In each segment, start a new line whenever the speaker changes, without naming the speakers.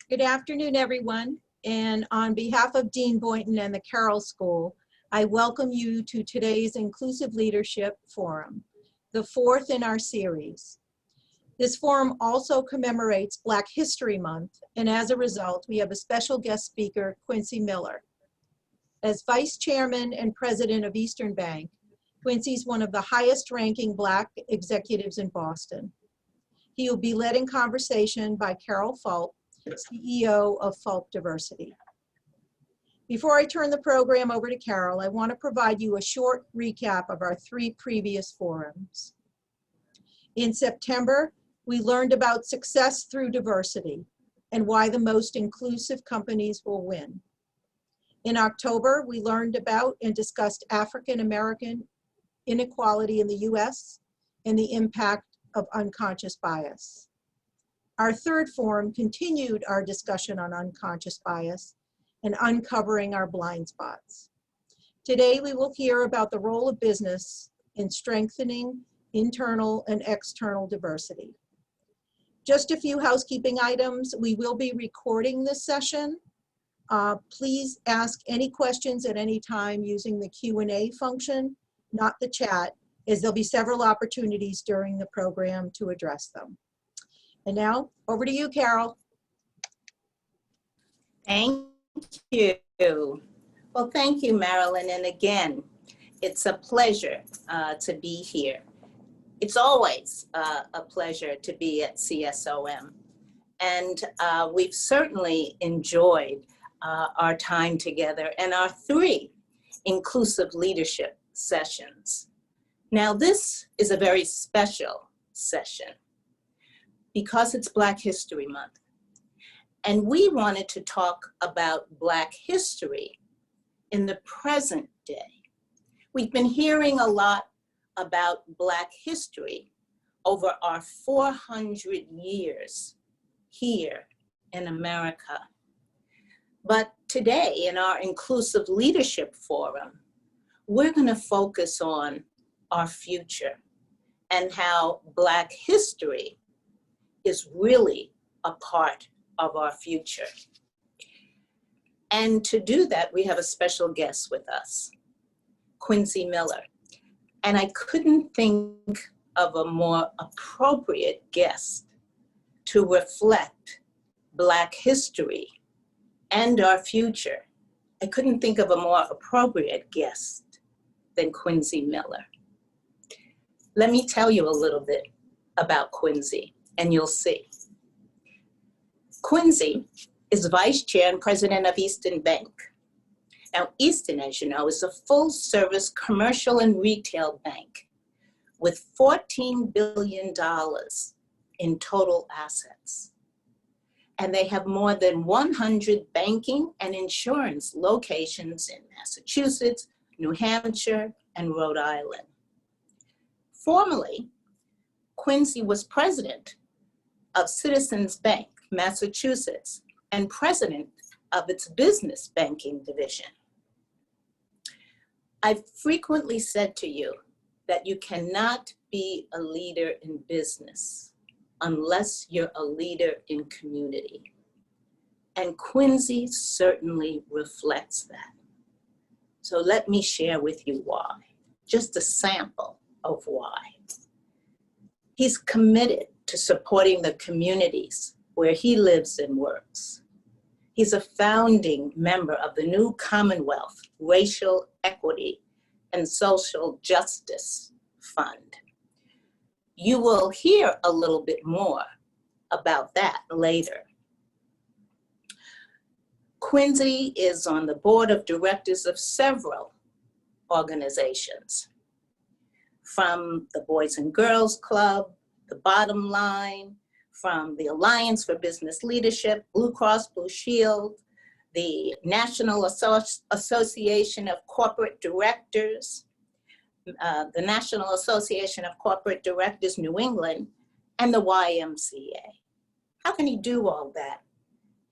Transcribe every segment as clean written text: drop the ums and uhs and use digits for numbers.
Good afternoon, everyone. And on behalf of Dean Boynton and the Carroll School, I welcome you to today's Inclusive Leadership Forum, the fourth in our series. This forum also commemorates Black History Month, and as a result, we have a special guest speaker, Quincy Miller. As Vice Chairman and President of Eastern Bank, Quincy's one of the highest-ranking Black executives in Boston. He will be led in conversation by Carroll Fulp, CEO of Fulp Diversity. Before I turn the program over to Carroll, I want to provide you a short recap of our three previous forums. In September, we learned about success through diversity and why the most inclusive companies will win. In October, we learned about and discussed African American inequality in the US and the impact of unconscious bias. Our third forum continued our discussion on unconscious bias and uncovering our blind spots. Today, we will hear about the role of business in strengthening internal and external diversity. Just a few housekeeping items. We will be recording this session. Please ask any questions at any time using the Q&A function, not the chat, as there'll be several opportunities during the program to address them. And now, over to you, Carroll.
Thank you. Well, thank you, Marilyn. And again, it's a pleasure to be here. It's always a pleasure to be at CSOM. And we've certainly enjoyed our time together and our three inclusive leadership sessions. Now, this is a very special session because it's Black History Month. And we wanted to talk about Black history in the present day. We've been hearing a lot about Black history over our 400 years here in America. But today in our Inclusive Leadership Forum, we're gonna focus on our future and how Black history is really a part of our future. And to do that, we have a special guest with us, Quincy Miller. And I couldn't think of a more appropriate guest to reflect Black history and our future. I couldn't think of a more appropriate guest than Quincy Miller. Let me tell you a little bit about Quincy, and you'll see. Quincy is Vice Chair and President of Eastern Bank. Now, Eastern, as you know, is a full-service commercial and retail bank with $14 billion in total assets. And they have more than 100 banking and insurance locations in Massachusetts, New Hampshire, and Rhode Island. Formerly, Quincy was president of Citizens Bank, Massachusetts, and president of its business banking division. I've frequently said to you that you cannot be a leader in business unless you're a leader in community. And Quincy certainly reflects that. So let me share with you why, just a sample of why. He's committed to supporting the communities where he lives and works. He's a founding member of the new Commonwealth Racial Equity and Social Justice Fund. You will hear a little bit more about that later. Quincy is on the board of directors of several organizations, from the Boys and Girls Club, the Bottom Line, from the Alliance for Business Leadership, Blue Cross Blue Shield, the National Association of Corporate Directors, the National Association of Corporate Directors New England, and the YMCA. How can he do all that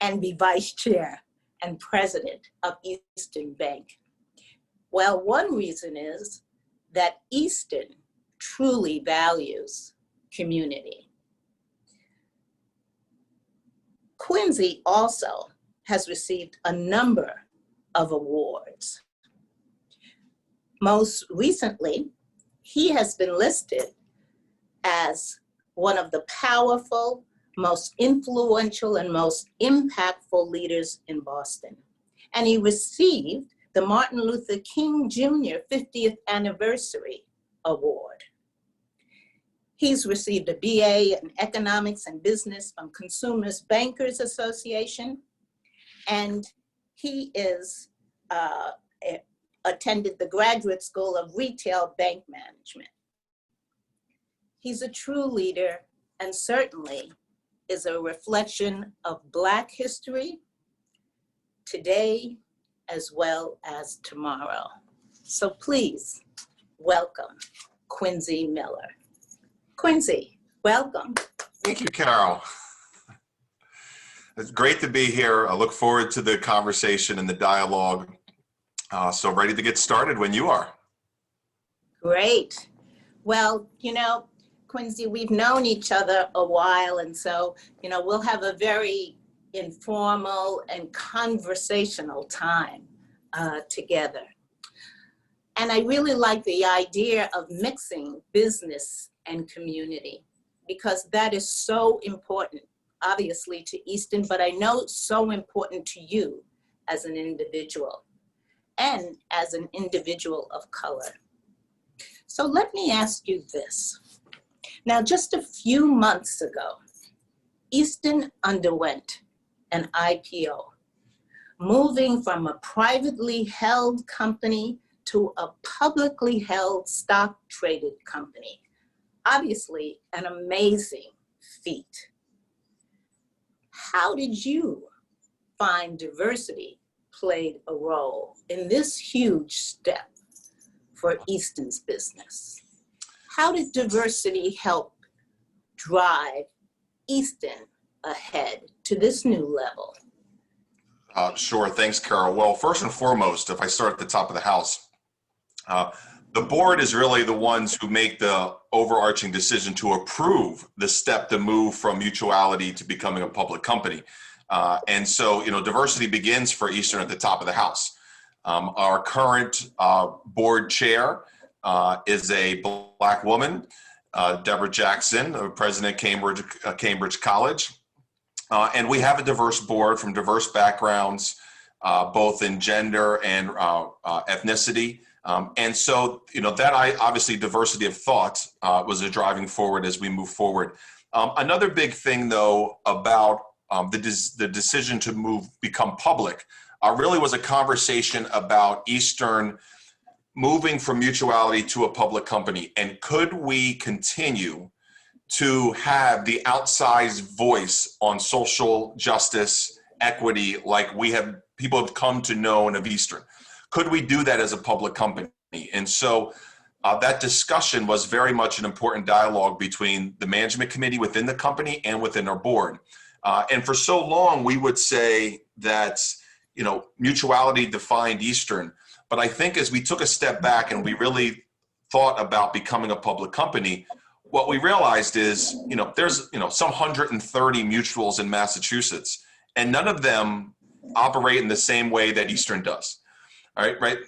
and be vice chair and president of Eastern Bank? Well, one reason is that Eastern truly values community. Quincy also has received a number of awards. Most recently, he has been listed as one of the powerful, most influential, and most impactful leaders in Boston. And he received the Martin Luther King Jr. 50th Anniversary Award. He's received a BA in Economics and Business from Consumers Bankers Association, and he is attended the Graduate School of Retail Bank Management. He's a true leader and certainly is a reflection of Black history today as well as tomorrow. So please welcome Quincy Miller. Quincy, welcome.
Thank you, Carol. It's great to be here. I look forward to the conversation and the dialogue. So ready to get started when you are.
Great. Well, Quincy, we've known each other a while, and so, we'll have a very informal and conversational time together. And I really like the idea of mixing business and community, because that is so important, obviously, to Easton, but I know so important to you as an individual and as an individual of color. So let me ask you this. Now, just a few months ago, Easton underwent an IPO, moving from a privately held company to a publicly held stock traded company. Obviously, an amazing feat. How did you find diversity played a role in this huge step for Easton's business? How did diversity help drive Easton ahead to this new level?
Sure, thanks, Carol. Well, first and foremost, if I start at the top of the house, the board is really the ones who make the overarching decision to approve the step to move from mutuality to becoming a public company. And so, diversity begins for Easton at the top of the house. Our current board chair is a Black woman, Deborah Jackson, president of Cambridge College. And we have a diverse board from diverse backgrounds, both in gender and ethnicity. And so, that obviously diversity of thought was a driving forward as we move forward. Another big thing, though, about the decision to become public really was a conversation about Eastern moving from mutuality to a public company. And could we continue to have the outsized voice on social justice, equity, like people have come to know of Eastern? Could we do that as a public company? And so that discussion was very much an important dialogue between the management committee within the company and within our board. And for so long, we would say that, mutuality defined Eastern. But I think as we took a step back and we really thought about becoming a public company, what we realized is, there's, some 130 mutuals in Massachusetts, and none of them operate in the same way that Eastern does. All right, right.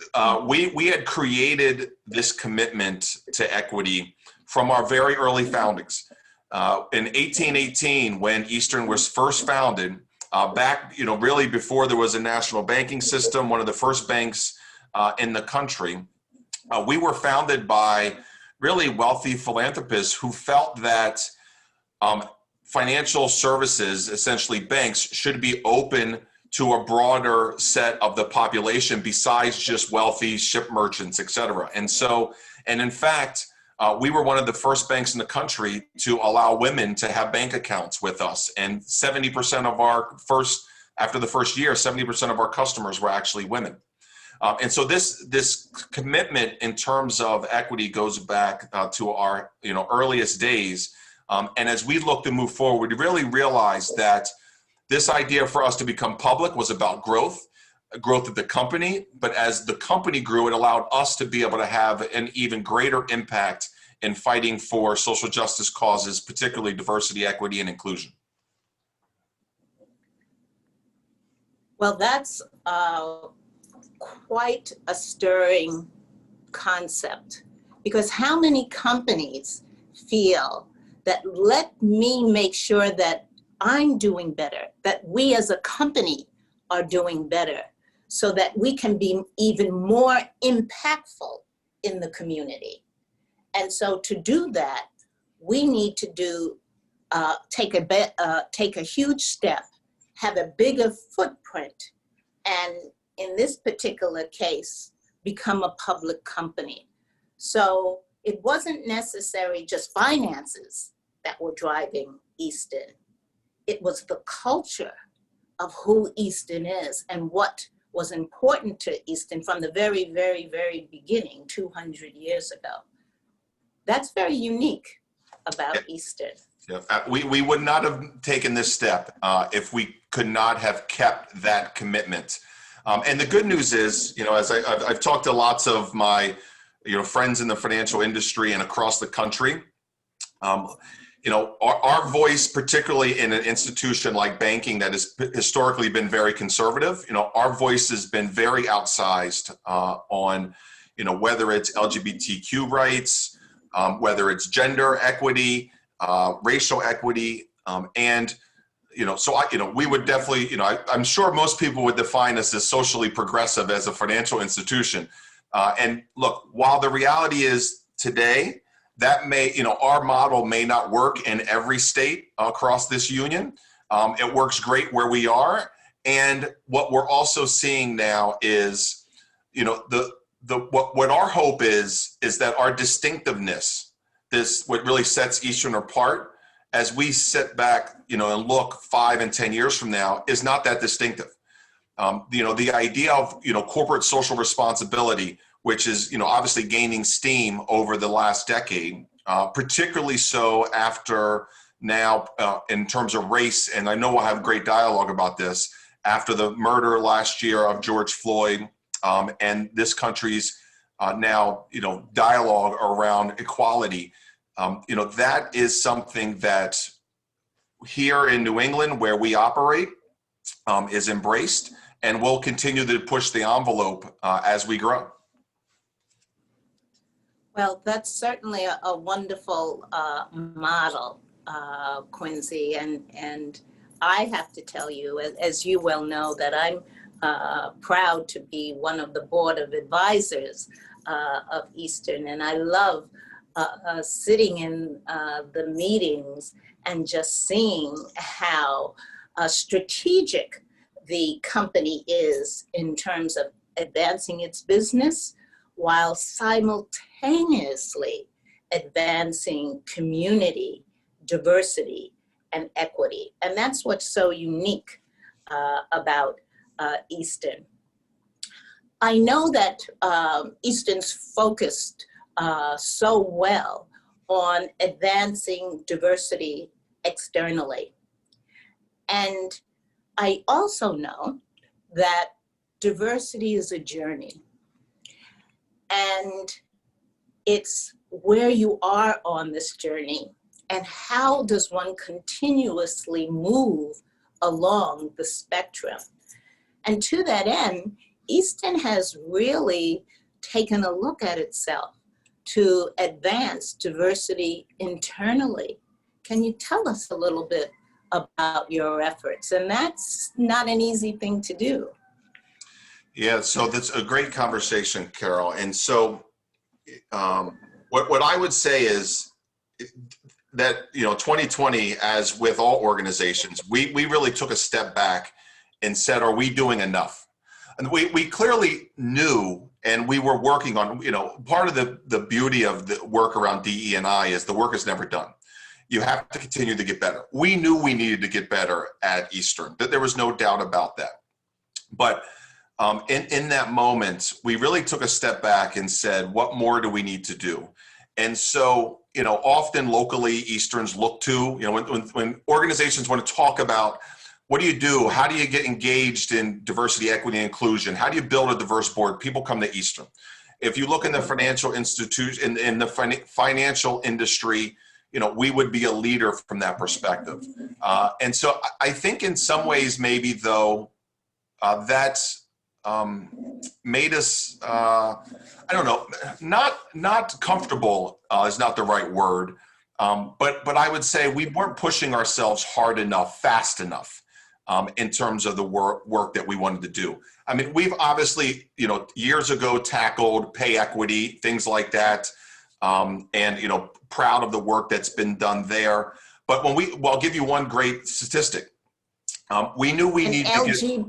We had created this commitment to equity from our very early foundings. In 1818, when Eastern was first founded, back, really before there was a national banking system, one of the first banks in the country, we were founded by really wealthy philanthropists who felt that financial services, essentially banks, should be open to a broader set of the population besides just wealthy ship merchants, et cetera. And so, and in fact, we were one of the first banks in the country to allow women to have bank accounts with us. And 70% of after the first year, 70% of our customers were actually women. And so this commitment in terms of equity goes back to our earliest days. And as we look to move forward, we really realized that this idea for us to become public was about growth of the company. But as the company grew, it allowed us to be able to have an even greater impact in fighting for social justice causes, particularly diversity, equity, and inclusion.
Well, that's quite a stirring concept, because how many companies feel that let me make sure that I'm doing better, that we as a company are doing better, so that we can be even more impactful in the community. And so to do that, we need to take a huge step, have a bigger footprint, and in this particular case, become a public company. So it wasn't necessarily just finances that were driving Easton. It was the culture of who Easton is and what was important to Easton from the very, very, very beginning, 200 years ago. That's very unique about Easton.
Yeah. We would not have taken this step if we could not have kept that commitment. And the good news is, as I've talked to lots of my, friends in the financial industry and across the country, our voice, particularly in an institution like banking that has historically been very conservative, our voice has been very outsized on, whether it's LGBTQ rights, whether it's gender equity, racial equity, and so we would definitely, I'm sure most people would define us as socially progressive as a financial institution. And look, while the reality is today that may, our model may not work in every state across this union. It works great where we are. And what we're also seeing now is, what our hope is that our distinctiveness, what really sets Eastern apart, as we sit back, and look 5 and 10 years from now, is not that distinctive. The idea of, corporate social responsibility, which is, obviously gaining steam over the last decade, particularly so after now in terms of race, and I know we'll have great dialogue about this, after the murder last year of George Floyd, and this country's now, dialogue around equality. That is something that here in New England, where we operate, is embraced, and we'll continue to push the envelope as we grow.
Well, that's certainly a wonderful model, Quincy, and I have to tell you, as you well know, that I'm proud to be one of the board of advisors of Eastern, and I love sitting in the meetings and just seeing how strategic the company is in terms of advancing its business while simultaneously advancing community, diversity, and equity. And that's what's so unique about Easton. I know that Easton's focused so well on advancing diversity externally. And I also know that diversity is a journey. And it's where you are on this journey and how does one continuously move along the spectrum. And to that end, Easton has really taken a look at itself to advance diversity internally. Can you tell us a little bit about your efforts? And that's not an easy thing to do.
Yeah, so that's a great conversation, Carol. And so what I would say is that, 2020, as with all organizations, we really took a step back and said, are we doing enough? And we clearly knew, and we were working on, part of the beauty of the work around DE&I is the work is never done. You have to continue to get better. We knew we needed to get better at Eastern, that there was no doubt about that. But in that moment, we really took a step back and said, what more do we need to do? And so, often locally, Easterns look to, when organizations want to talk about, what do you do? How do you get engaged in diversity, equity, and inclusion? How do you build a diverse board? People come to Eastern. If you look in the financial institution, in the financial industry, we would be a leader from that perspective. And so I think in some ways, maybe though, that made us, I don't know, not comfortable is not the right word, but I would say we weren't pushing ourselves hard enough, fast enough in terms of the work that we wanted to do. I mean, we've obviously, years ago tackled pay equity, things like that, and, proud of the work that's been done there. But I'll give you one great statistic. We knew we needed to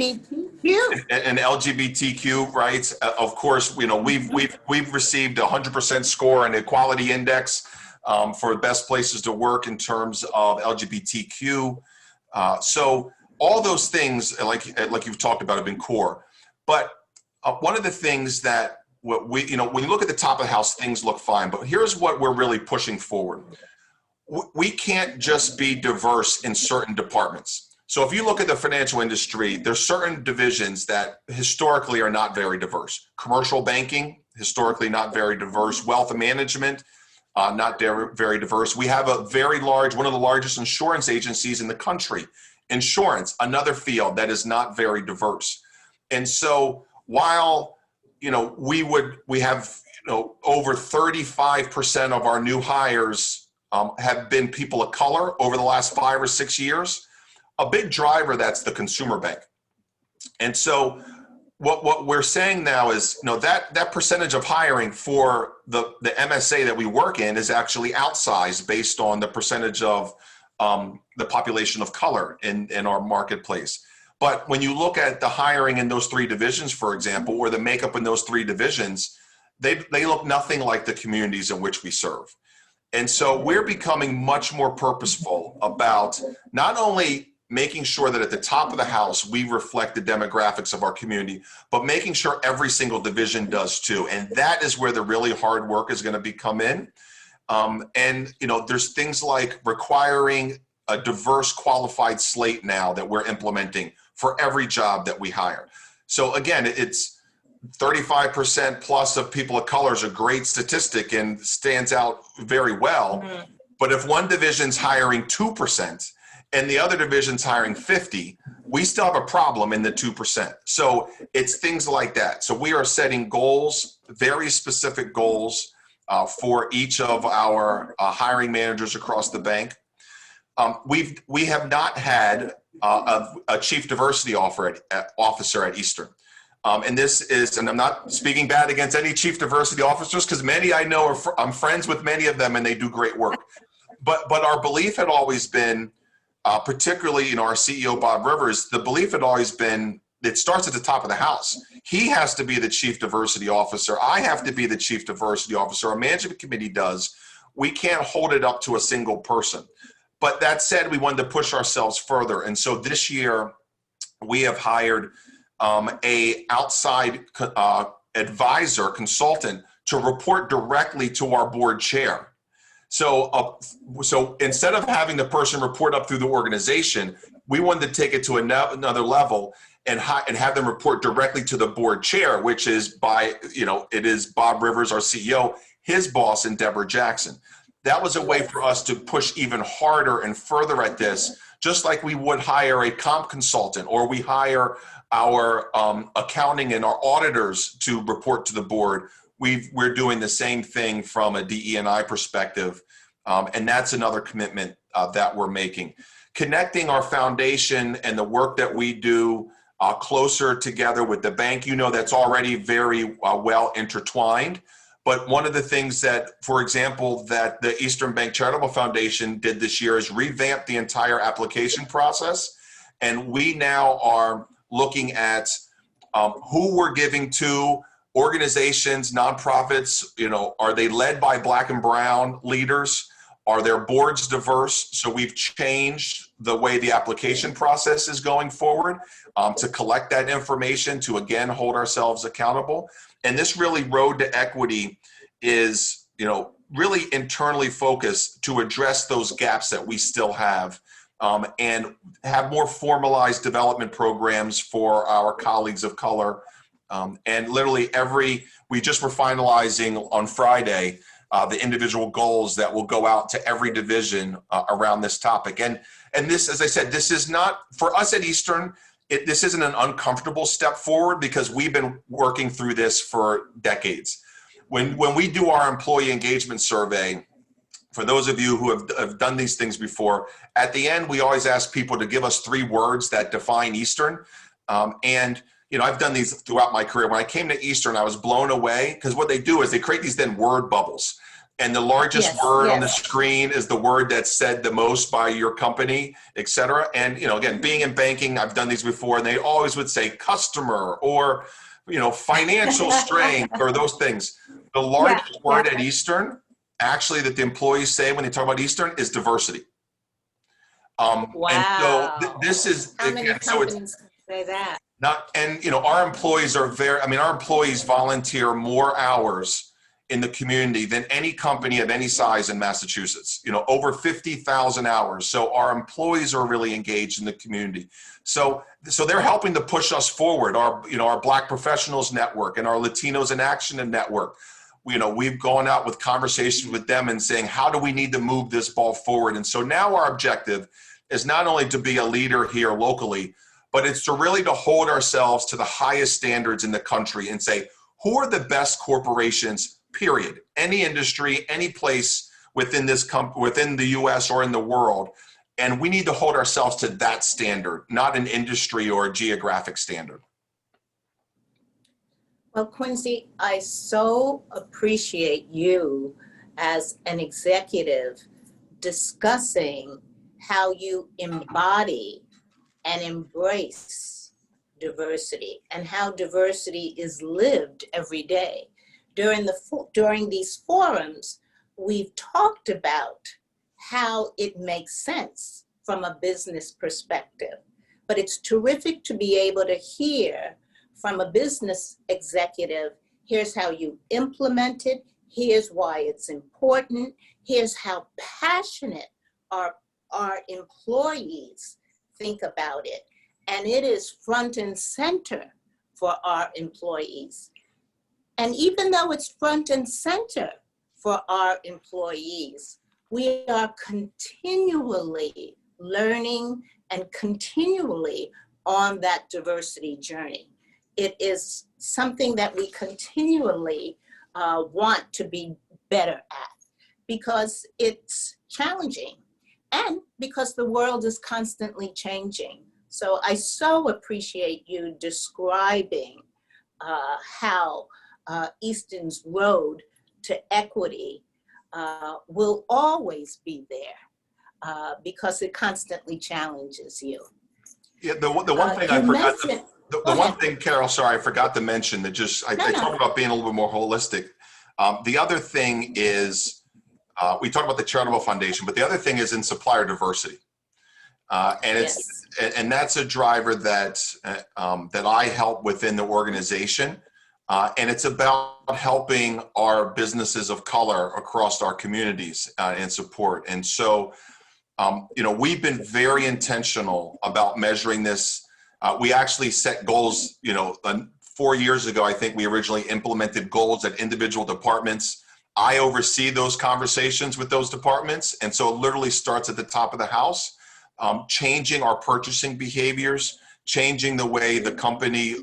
get an LGBTQ rights. Of course, we've received 100% score on the Equality Index for best places to work in terms of LGBTQ. So all those things, like you've talked about, have been core. But one of the things that when you look at the top of the house, things look fine. But here's what we're really pushing forward. We can't just be diverse in certain departments. So if you look at the financial industry, there's certain divisions that historically are not very diverse. Commercial banking, historically not very diverse. Wealth management, not very diverse. We have one of the largest insurance agencies in the country. Insurance, another field that is not very diverse. And so while, we have, over 35% of our new hires have been people of color over the last 5 or 6 years. A big driver, that's the consumer bank. And so what we're saying now is, that percentage of hiring for the MSA that we work in is actually outsized based on the percentage of the population of color in our marketplace. But when you look at the hiring in those 3 divisions, for example, or the makeup in those 3 divisions, they look nothing like the communities in which we serve. And so we're becoming much more purposeful about not only making sure that at the top of the house, we reflect the demographics of our community, but making sure every single division does too. And that is where the really hard work is going to come in. And, there's things like requiring a diverse qualified slate now that we're implementing for every job that we hire. So again, it's 35% plus of people of color is a great statistic and stands out very well. Mm-hmm. But if one division's hiring 2%, and the other division's hiring 50, we still have a problem in the 2%. So it's things like that. So we are setting goals, very specific goals for each of our hiring managers across the bank. We have not had a chief diversity officer at Eastern. And this is, and I'm not speaking bad against any chief diversity officers, because many I know I'm friends with many of them and they do great work. But our belief had always been, particularly, our CEO, Bob Rivers, the belief had always been, it starts at the top of the house. He has to be the chief diversity officer. I have to be the chief diversity officer. Our management committee does. We can't hold it up to a single person. But that said, we wanted to push ourselves further. And so this year, we have hired a outside advisor, consultant, to report directly to our board chair. So instead of having the person report up through the organization, we wanted to take it to another level and have them report directly to the board chair, which is it is Bob Rivers, our CEO, his boss, and Deborah Jackson. That was a way for us to push even harder and further at this, just like we would hire a comp consultant, or we hire our accounting and our auditors to report to the board. We're doing the same thing from a DE&I perspective, and that's another commitment that we're making. Connecting our foundation and the work that we do closer together with the bank, that's already very well intertwined. But one of the things that, for example, that the Eastern Bank Charitable Foundation did this year is revamp the entire application process. And we now are looking at who we're giving to, organizations, nonprofits, are they led by Black and Brown leaders? Are their boards diverse? So we've changed the way the application process is going forward to collect that information, to again hold ourselves accountable. And this really road to equity is, really internally focused to address those gaps that we still have, and have more formalized development programs for our colleagues of color. And literally we just were finalizing on Friday the individual goals that will go out to every division around this topic. And this, as I said, this is not, for us at Eastern, this isn't an uncomfortable step forward because we've been working through this for decades. When we do our employee engagement survey, for those of you who have done these things before, at the end, we always ask people to give us 3 words that define Eastern. And you know, I've done these throughout my career. When I came to Eastern, I was blown away because what they do is they create these then word bubbles. And the largest word on the screen is the word that's said the most by your company, et cetera. And, you know, again, being in banking, I've done these before, and they always would say customer or, you know, financial strength or those things. The largest word at Eastern, actually, that the employees say when they talk about Eastern is diversity.
Wow.
And so this is,
how many
again,
companies can say that?
And, you know, our employees are our employees volunteer more hours in the community than any company of any size in Massachusetts, you know, over 50,000 hours. So our employees are really engaged in the community. So they're helping to push us forward. Our Black Professionals Network and our Latinos in Action Network, you know, we've gone out with conversations with them and saying, how do we need to move this ball forward? And so now our objective is not only to be a leader here locally, but it's to really to hold ourselves to the highest standards in the country and say, who are the best corporations, period, any industry, any place within within the US or in the world. And we need to hold ourselves to that standard, not an industry or a geographic standard.
Well, Quincy, I so appreciate you as an executive discussing how you embody and embrace diversity and how diversity is lived every day. During these forums, we've talked about how it makes sense from a business perspective, but it's terrific to be able to hear from a business executive, here's how you implement it, here's why it's important, here's how passionate our employees think about it. And it is front and center for our employees. And even though it's front and center for our employees, we are continually learning and continually on that diversity journey. It is something that we continually want to be better at because it's challenging and because the world is constantly changing. So I so appreciate you describing how Easton's road to equity will always be there because it constantly challenges you.
Yeah, the one thing I forgot, the one thing, Carol, sorry, I forgot to mention that I talked about being a little bit more holistic. The other thing is, we talked about the charitable foundation, but the other thing is in supplier diversity. And that's a driver that I help within the organization. And it's about helping our businesses of color across our communities and support. And so, you know, we've been very intentional about measuring this. We actually set goals, you know, 4 years ago, I think we originally implemented goals at individual departments. I oversee those conversations with those departments. And so it literally starts at the top of the house, changing our purchasing behaviors, changing the way the company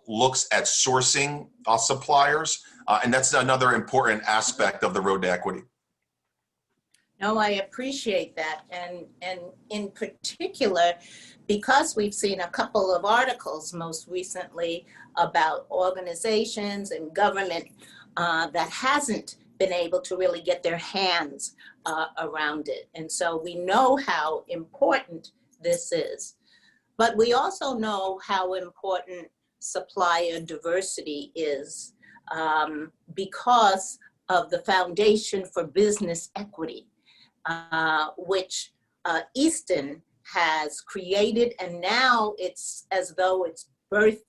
looks at sourcing suppliers. And that's another important aspect of the road to equity.
No, I appreciate that. And in particular, because we've seen a couple of articles most recently about organizations and government that hasn't been able to really get their hands around it. And so we know how important this is. But we also know how important supplier diversity is because of the Foundation for Business Equity, which Easton has created, and now it's as though it's birthed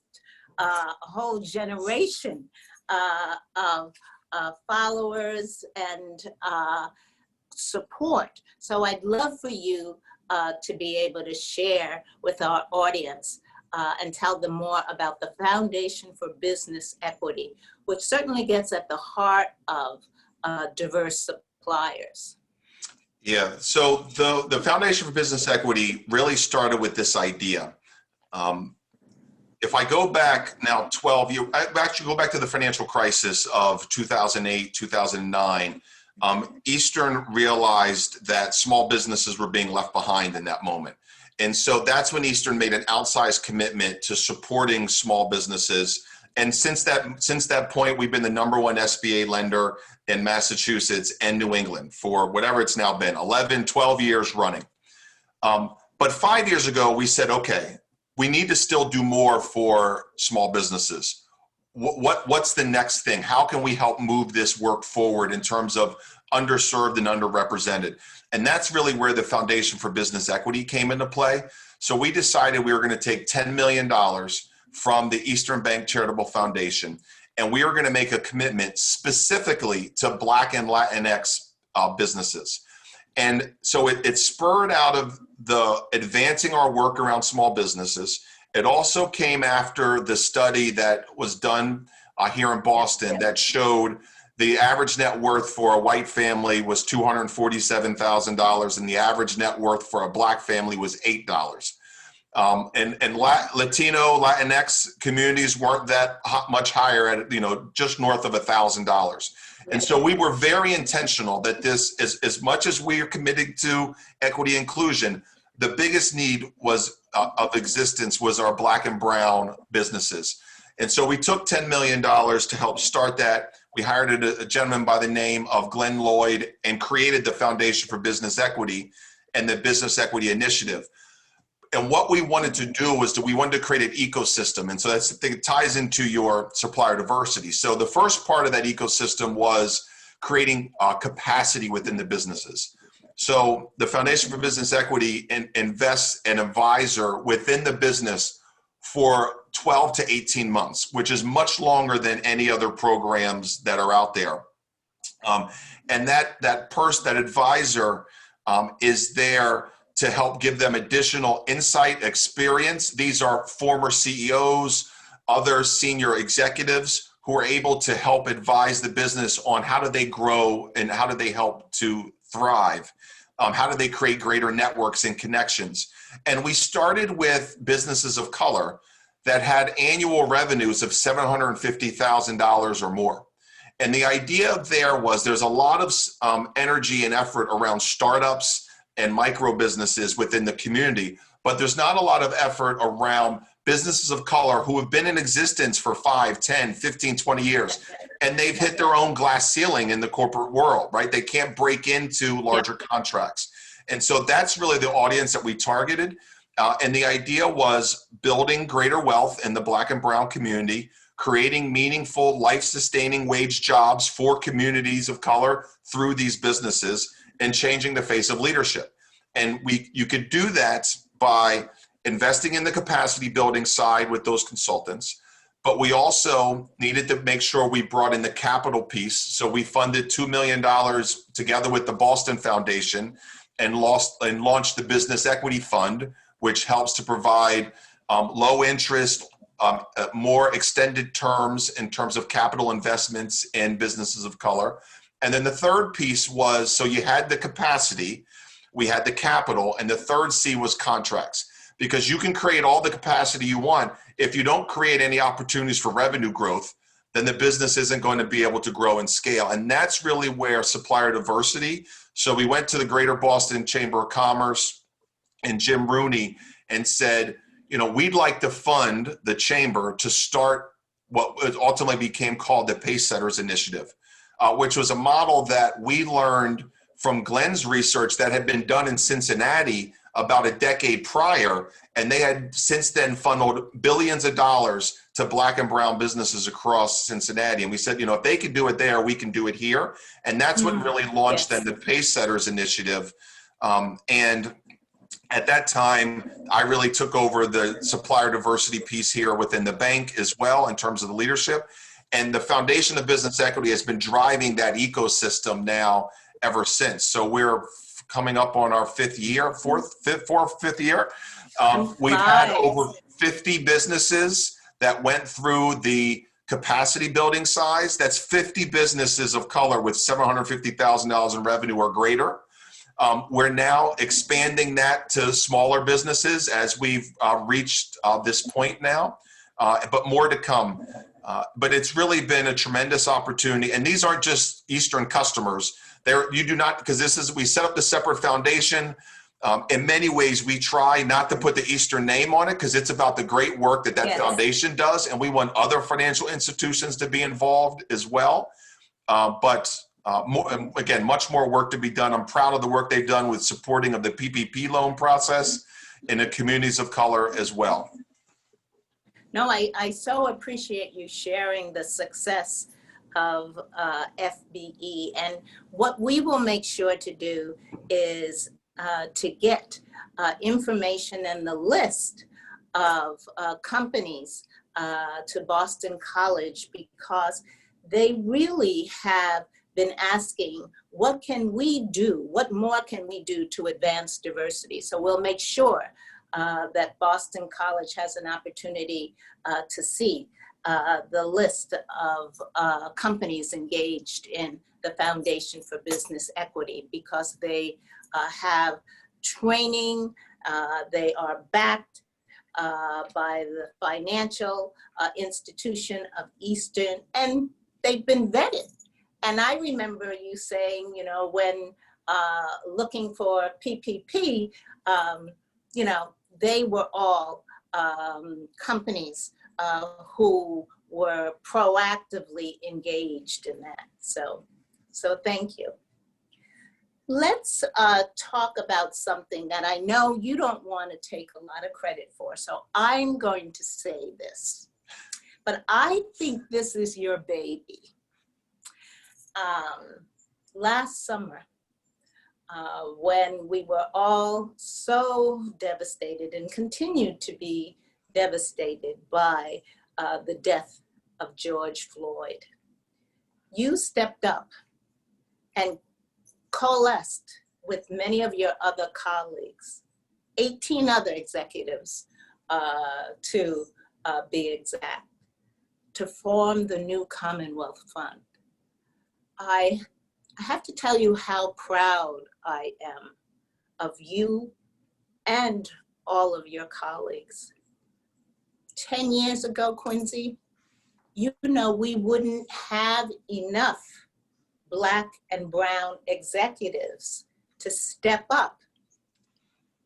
a whole generation of followers and support. So I'd love for you to be able to share with our audience and tell them more about the Foundation for Business Equity, which certainly gets at the heart of diverse suppliers.
Yeah, so the Foundation for Business Equity really started with this idea. I go back now 12 years, I actually go back to the financial crisis of 2008, 2009, Eastern realized that small businesses were being left behind in that moment. And so that's when Eastern made an outsized commitment to supporting small businesses. And since that point, we've been the #1 SBA lender in Massachusetts and New England for whatever it's now been, 11, 12 years running. But 5 years ago, we said, okay, we need to still do more for small businesses. What's the next thing? How can we help move this work forward in terms of underserved and underrepresented? And that's really where the Foundation for Business Equity came into play. So we decided we were going to take $10 million from the Eastern Bank Charitable Foundation, and we were going to make a commitment specifically to Black and Latinx businesses. And so it spurred out of the advancing our work around small businesses. It also came after the study that was done here in Boston that showed the average net worth for a white family was $247,000, and the average net worth for a Black family was $8. And Latino, Latinx communities weren't that much higher at, just north of $1,000. And so we were very intentional that this, as much as we are committed to equity inclusion, the biggest need was of existence was our Black and brown businesses. And so we took $10 million to help start that. We hired a gentleman by the name of Glenn Lloyd and created the Foundation for Business Equity and the Business Equity Initiative. And what we wanted to do was we wanted to create an ecosystem. And so it ties into your supplier diversity. So the first part of that ecosystem was creating capacity within the businesses. So the Foundation for Business Equity invests an advisor within the business for 12 to 18 months, which is much longer than any other programs that are out there. And that advisor is there to help give them additional insight, experience. These are former CEOs, other senior executives who are able to help advise the business on how do they grow and how do they help to thrive. How do they create greater networks and connections? And we started with businesses of color that had annual revenues of $750,000 or more. And the idea there was there's a lot of energy and effort around startups and micro businesses within the community, but there's not a lot of effort around businesses of color who have been in existence for 5, 10, 15, 20 years, and they've hit their own glass ceiling in the corporate world, right? They can't break into larger contracts. And so that's really the audience that we targeted. And the idea was building greater wealth in the Black and brown community, creating meaningful, life-sustaining wage jobs for communities of color through these businesses, and changing the face of leadership. And you could do that by investing in the capacity building side with those consultants, but we also needed to make sure we brought in the capital piece. So we funded $2 million together with the Boston Foundation and launched the Business Equity Fund, which helps to provide low interest, more extended terms in terms of capital investments in businesses of color. And then the third piece was, so you had the capacity, we had the capital, and the third C was contracts. Because you can create all the capacity you want. If you don't create any opportunities for revenue growth, then the business isn't going to be able to grow and scale. And that's really where supplier diversity. So we went to the Greater Boston Chamber of Commerce and Jim Rooney and said, we'd like to fund the chamber to start what ultimately became called the Pacesetters Initiative. Which was a model that we learned from Glenn's research that had been done in Cincinnati about a decade prior, and they had since then funneled billions of dollars to Black and brown businesses across Cincinnati. And we said, if they can do it there, we can do it here. And that's what really launched then the Pacesetters Initiative. And at that time, I really took over the supplier diversity piece here within the bank as well in terms of the leadership. And the Foundation of Business Equity has been driving that ecosystem now ever since. So we're coming up on our fifth year. We've had over 50 businesses that went through the capacity building size. That's 50 businesses of color with $750,000 in revenue or greater. We're now expanding that to smaller businesses as we've reached this point now. but more to come. But it's really been a tremendous opportunity. And these aren't just Eastern customers. You do not, because we set up the separate foundation. In many ways, we try not to put the Eastern name on it because it's about the great work that
Yes.
foundation does. And we want other financial institutions to be involved as well. But again, much more work to be done. I'm proud of the work they've done with supporting of the PPP loan process in the communities of color as well.
No, I so appreciate you sharing the success of FBE. And what we will make sure to do is to get information and the list of companies to Boston College, because they really have been asking, what can we do? What more can we do to advance diversity? So we'll make sure that Boston College has an opportunity to see the list of companies engaged in the Foundation for Business Equity, because they have training, they are backed by the financial institution of Eastern, and they've been vetted. And I remember you saying, you know, when looking for PPP, you know, they were all companies who were proactively engaged in that. So thank you. Let's talk about something that I know you don't want to take a lot of credit for, so I'm going to say this. But I think this is your baby. Last summer, when we were all so devastated and continued to be devastated by the death of George Floyd, you stepped up and coalesced with many of your other colleagues, 18 other executives to be exact, to form the new Commonwealth Fund. I have to tell you how proud I am of you and all of your colleagues. 10 years ago, Quincy, you know, we wouldn't have enough Black and brown executives to step up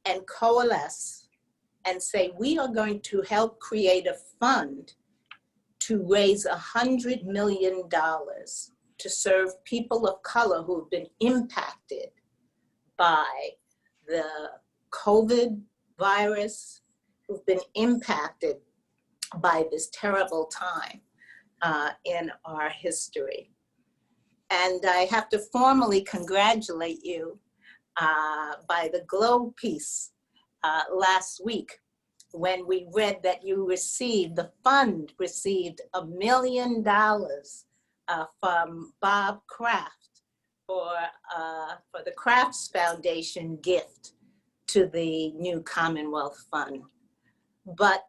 and coalesce and say, we are going to help create a fund to raise $100 million to serve people of color who have been impacted by the COVID virus, who've been impacted by this terrible time in our history. And I have to formally congratulate you by the Globe piece last week, when we read that you received, the fund received $1 million from Bob Kraft for the Crafts Foundation gift to the new Commonwealth Fund. But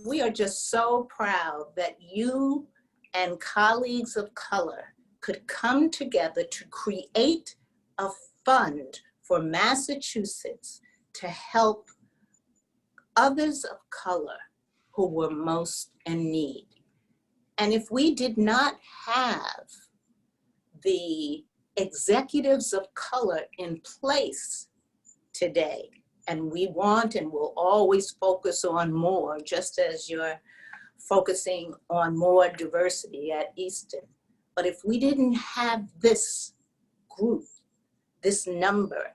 we are just so proud that you and colleagues of color could come together to create a fund for Massachusetts to help others of color who were most in need. And if we did not have the executives of color in place today, and we want and will always focus on more, just as you're focusing on more diversity at Eastern. But if we didn't have this group, this number,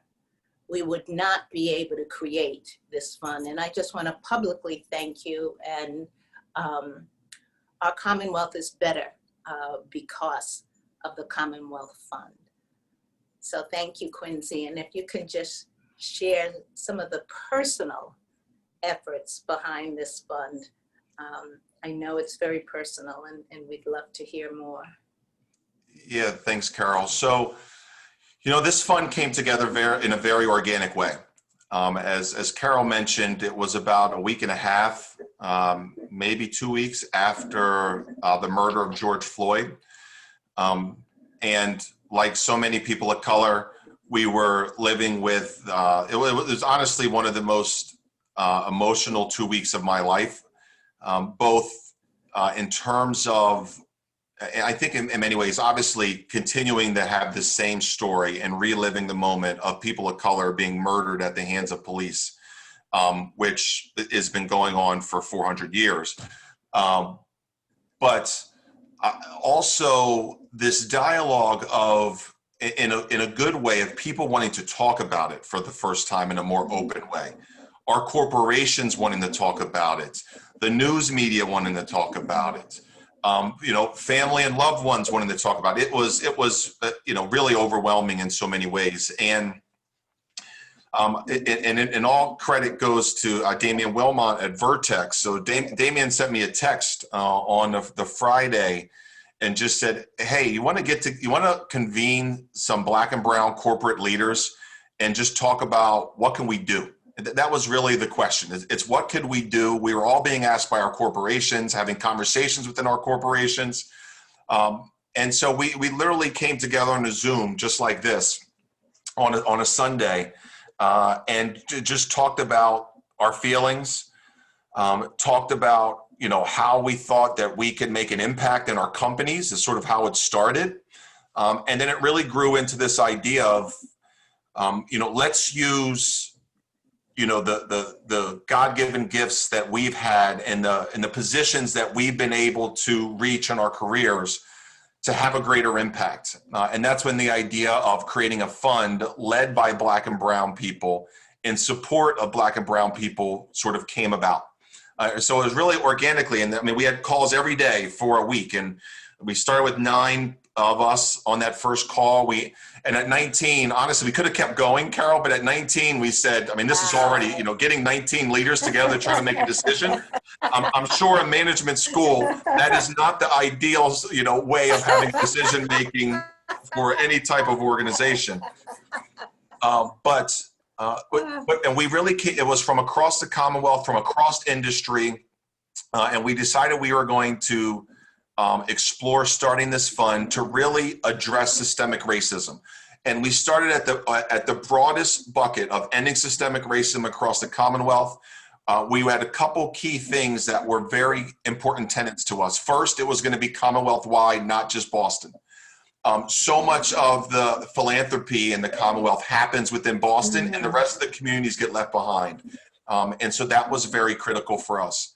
we would not be able to create this fund. And I just want to publicly thank you. And our Commonwealth is better because of the Commonwealth Fund. So thank you, Quincy. And if you can just share some of the personal efforts behind this fund. I know it's very personal, and we'd love to hear more.
Yeah, thanks, Carol. So, you know, this fund came together in a very organic way. As Carol mentioned, it was about a week and a half, maybe 2 weeks after the murder of George Floyd. And like so many people of color, we were living with, it was honestly one of the most emotional 2 weeks of my life. both in terms of, I think in many ways, obviously continuing to have the same story and reliving the moment of people of color being murdered at the hands of police, which has been going on for 400 years. But also this dialogue of, in a good way, of people wanting to talk about it for the first time in a more open way. Our corporations wanting to talk about it, the news media wanting to talk about it, family and loved ones wanting to talk about it. It was really overwhelming in so many ways. And all credit goes to Damian Wilmot at Vertex. So Damian sent me a text on the Friday and just said, hey, you want to convene some Black and brown corporate leaders and just talk about what can we do? That was really the question. It's what could we do? We were all being asked by our corporations, having conversations within our corporations. And so we literally came together on a Zoom just like this on a Sunday and just talked about our feelings, talked about how we thought that we could make an impact in our companies is sort of how it started. And then it really grew into this idea of, let's use the God-given gifts that we've had and the positions that we've been able to reach in our careers to have a greater impact. And that's when the idea of creating a fund led by Black and brown people in support of Black and brown people sort of came about. So it was really organically, and we had calls every day for a week, and we started with 9 of us on that first call. And at 19, honestly, we could have kept going, Carol, but at 19, we said, this is already, getting 19 leaders together trying to make a decision. I'm sure in management school, that is not the ideal, way of having decision making for any type of organization. But we really, it was from across the Commonwealth, from across industry, and we decided we were going to explore starting this fund to really address systemic racism. And we started at the broadest bucket of ending systemic racism across the Commonwealth. We had a couple key things that were very important tenets to us. First, it was going to be Commonwealth-wide, not just Boston. So much of the philanthropy in the Commonwealth happens within Boston, and the rest of the communities get left behind. And so that was very critical for us.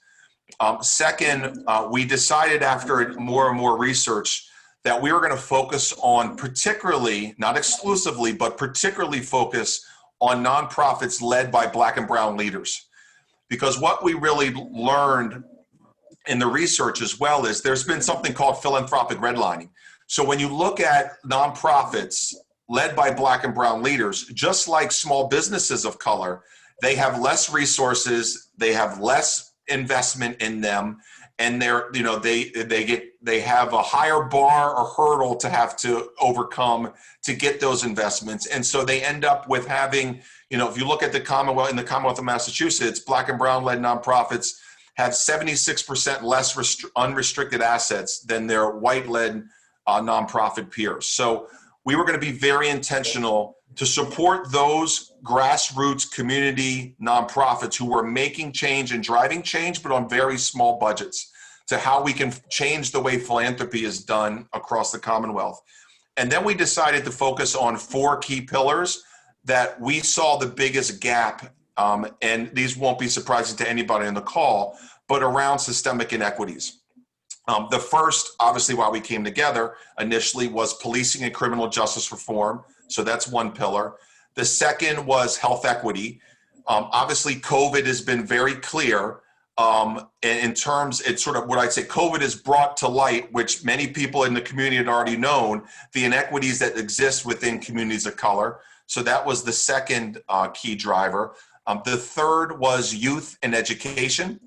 Second, we decided after more and more research that we were going to focus on particularly, not exclusively, but particularly focus on nonprofits led by Black and brown leaders. Because what we really learned in the research as well is there's been something called philanthropic redlining. So when you look at nonprofits led by Black and brown leaders, just like small businesses of color, they have less resources, they have less investment in them, and they have a higher bar or hurdle to have to overcome to get those investments. And so they end up with having, if you look at the Commonwealth, in the Commonwealth of Massachusetts, Black and brown led nonprofits have 76% less unrestricted assets than their white led nonprofit peers. So we were going to be very intentional to support those grassroots community nonprofits who were making change and driving change, but on very small budgets, to how we can change the way philanthropy is done across the Commonwealth. And then we decided to focus on 4 key pillars that we saw the biggest gap, and these won't be surprising to anybody on the call, but around systemic inequities. The first, obviously, why we came together initially was policing and criminal justice reform. So that's one pillar. The second was health equity. Obviously, COVID has been very clear in terms, it's sort of what I'd say, COVID has brought to light, which many people in the community had already known, the inequities that exist within communities of color. So that was the second key driver. The third was youth and education.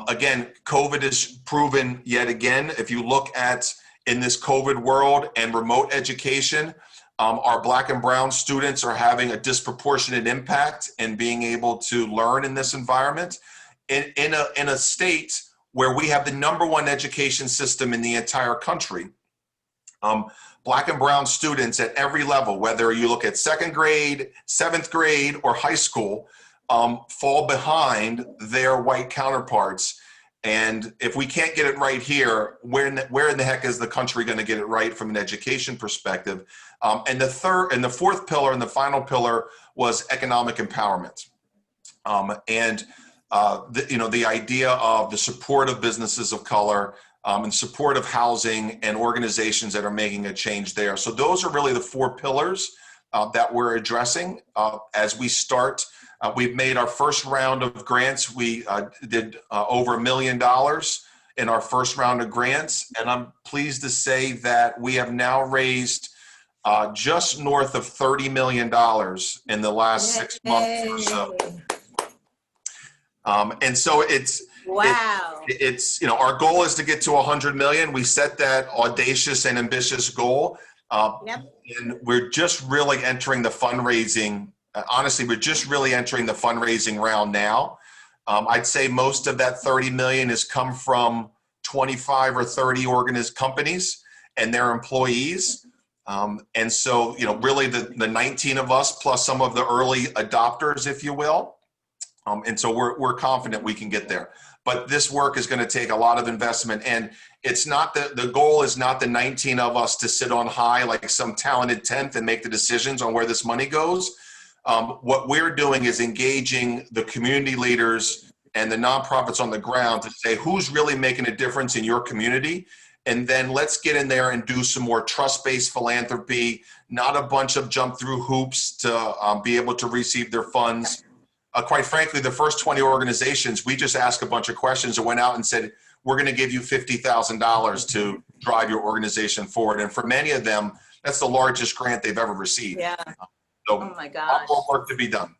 Again, COVID has proven yet again, if you look at in this COVID world and remote education, our Black and brown students are having a disproportionate impact in being able to learn in this environment. In a state where we have the #1 education system in the entire country, Black and brown students at every level, whether you look at 2nd grade, 7th grade, or high school, fall behind their white counterparts. And if we can't get it right here, where in the heck is the country going to get it right from an education perspective? And the fourth pillar and the final pillar was economic empowerment. The idea of the support of businesses of color, and support of housing and organizations that are making a change there. So those are really the four pillars that we're addressing as we start. We've made our first round of grants. We did over $1 million in our first round of grants. And I'm pleased to say that we have now raised just north of $30 million in the last 6 months or so. And so
Wow.
it's our goal is to get to 100 million. We set that audacious and ambitious goal.
Yep.
And we're just really entering the fundraising. Honestly, we're just really entering the fundraising round now. I'd say most of that 30 million has come from 25 or 30 companies and their employees. And so, really the 19 of us plus some of the early adopters, if you will. And so we're confident we can get there. But this work is going to take a lot of investment. And it's not the goal is not the 19 of us to sit on high like some talented 10th and make the decisions on where this money goes. What we're doing is engaging the community leaders and the nonprofits on the ground to say who's really making a difference in your community. And then let's get in there and do some more trust-based philanthropy, not a bunch of jump through hoops to be able to receive their funds. Quite frankly, the first 20 organizations, we just asked a bunch of questions and went out and said, we're going to give you $50,000 to drive your organization forward. And for many of them, that's the largest grant they've ever received.
Yeah.
So
Oh my gosh.
a lot more work to be done.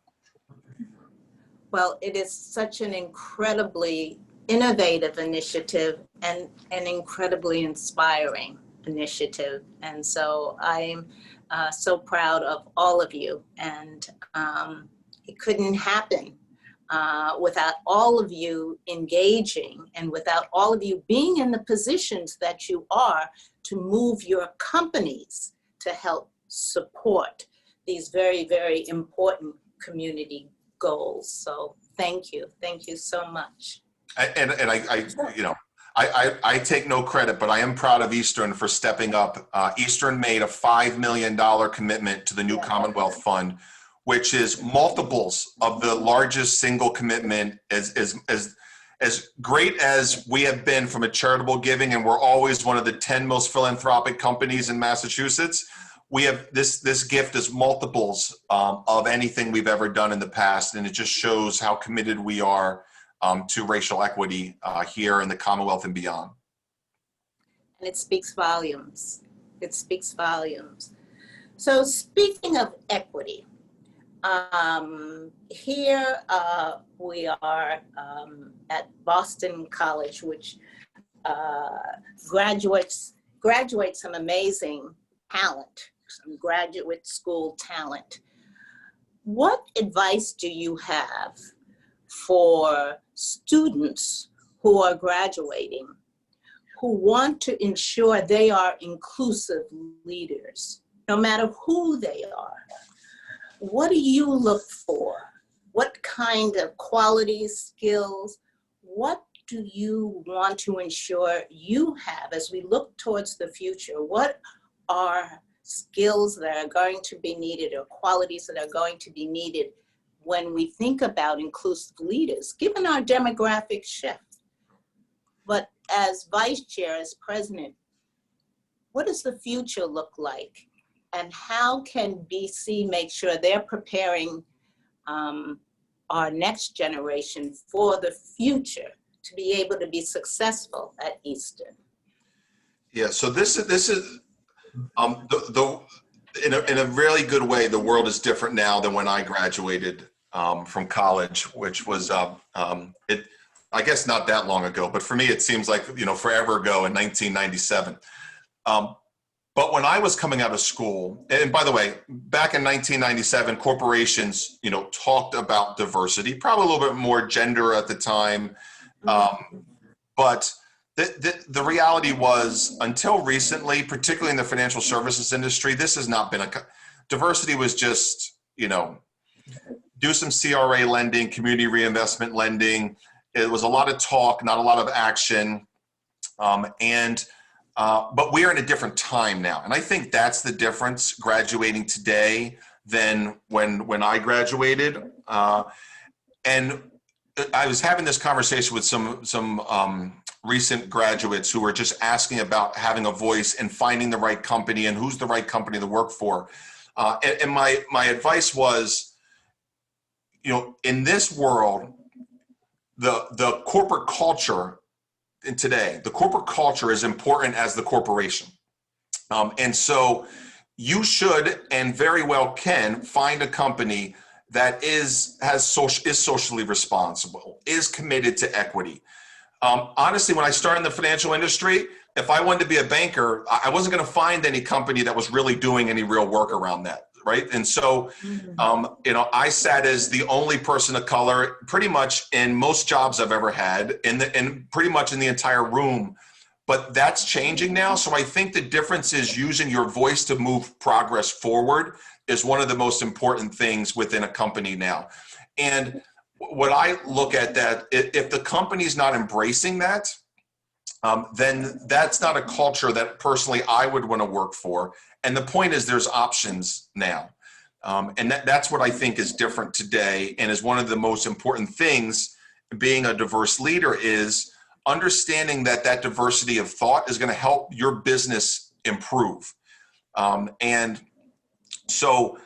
Well, it is such an incredibly innovative initiative and an incredibly inspiring initiative. And so I'm so proud of all of you. And it couldn't happen without all of you engaging and without all of you being in the positions that you are to move your companies to help support these very, very important community goals. So thank you so much.
I take no credit, but I am proud of Eastern for stepping up. Eastern made a $5 million commitment to the new Commonwealth Fund, which is multiples of the largest single commitment. As great as we have been from a charitable giving, and we're always one of the 10 most philanthropic companies in Massachusetts, we have this gift is multiples of anything we've ever done in the past, and it just shows how committed we are to racial equity here in the Commonwealth and beyond.
And it speaks volumes. It speaks volumes. So speaking of equity, here we are at Boston College, which graduates some amazing talent, some graduate school talent. What advice do you have for students who are graduating, who want to ensure they are inclusive leaders, no matter who they are? What do you look for? What kind of qualities, skills, what do you want to ensure you have as we look towards the future? What are skills that are going to be needed or qualities that are going to be needed when we think about inclusive leaders, given our demographic shift? But as vice chair, as president, what does the future look like? And how can BC make sure they're preparing our next generation for the future to be able to be successful at Eastern?
Yeah, so this is in a really good way, the world is different now than when I graduated from college, which was I guess not that long ago, but for me it seems like forever ago in 1997. But when I was coming out of school, and by the way, back in 1997, corporations talked about diversity, probably a little bit more gender at the time, but the reality was, until recently, particularly in the financial services industry, this has not been diversity was just, do some CRA lending, community reinvestment lending, it was a lot of talk, not a lot of action. But we are in a different time now. And I think that's the difference graduating today than when I graduated. And I was having this conversation with some recent graduates who were just asking about having a voice and finding the right company and who's the right company to work for. And my advice was, in this world, the corporate culture in today, the corporate culture is important as the corporation. And so you should and very well can find a company that is socially responsible, is committed to equity. Honestly, when I started in the financial industry, if I wanted to be a banker, I wasn't going to find any company that was really doing any real work around that, right? And so, I sat as the only person of color pretty much in most jobs I've ever had, and pretty much in the entire room. But that's changing now. So I think the difference is using your voice to move progress forward is one of the most important things within a company now. And what I look at that, if the company's not embracing that, then that's not a culture that personally I would want to work for. And the point is there's options now. And that's what I think is different today and is one of the most important things being a diverse leader is understanding that diversity of thought is going to help your business improve. And so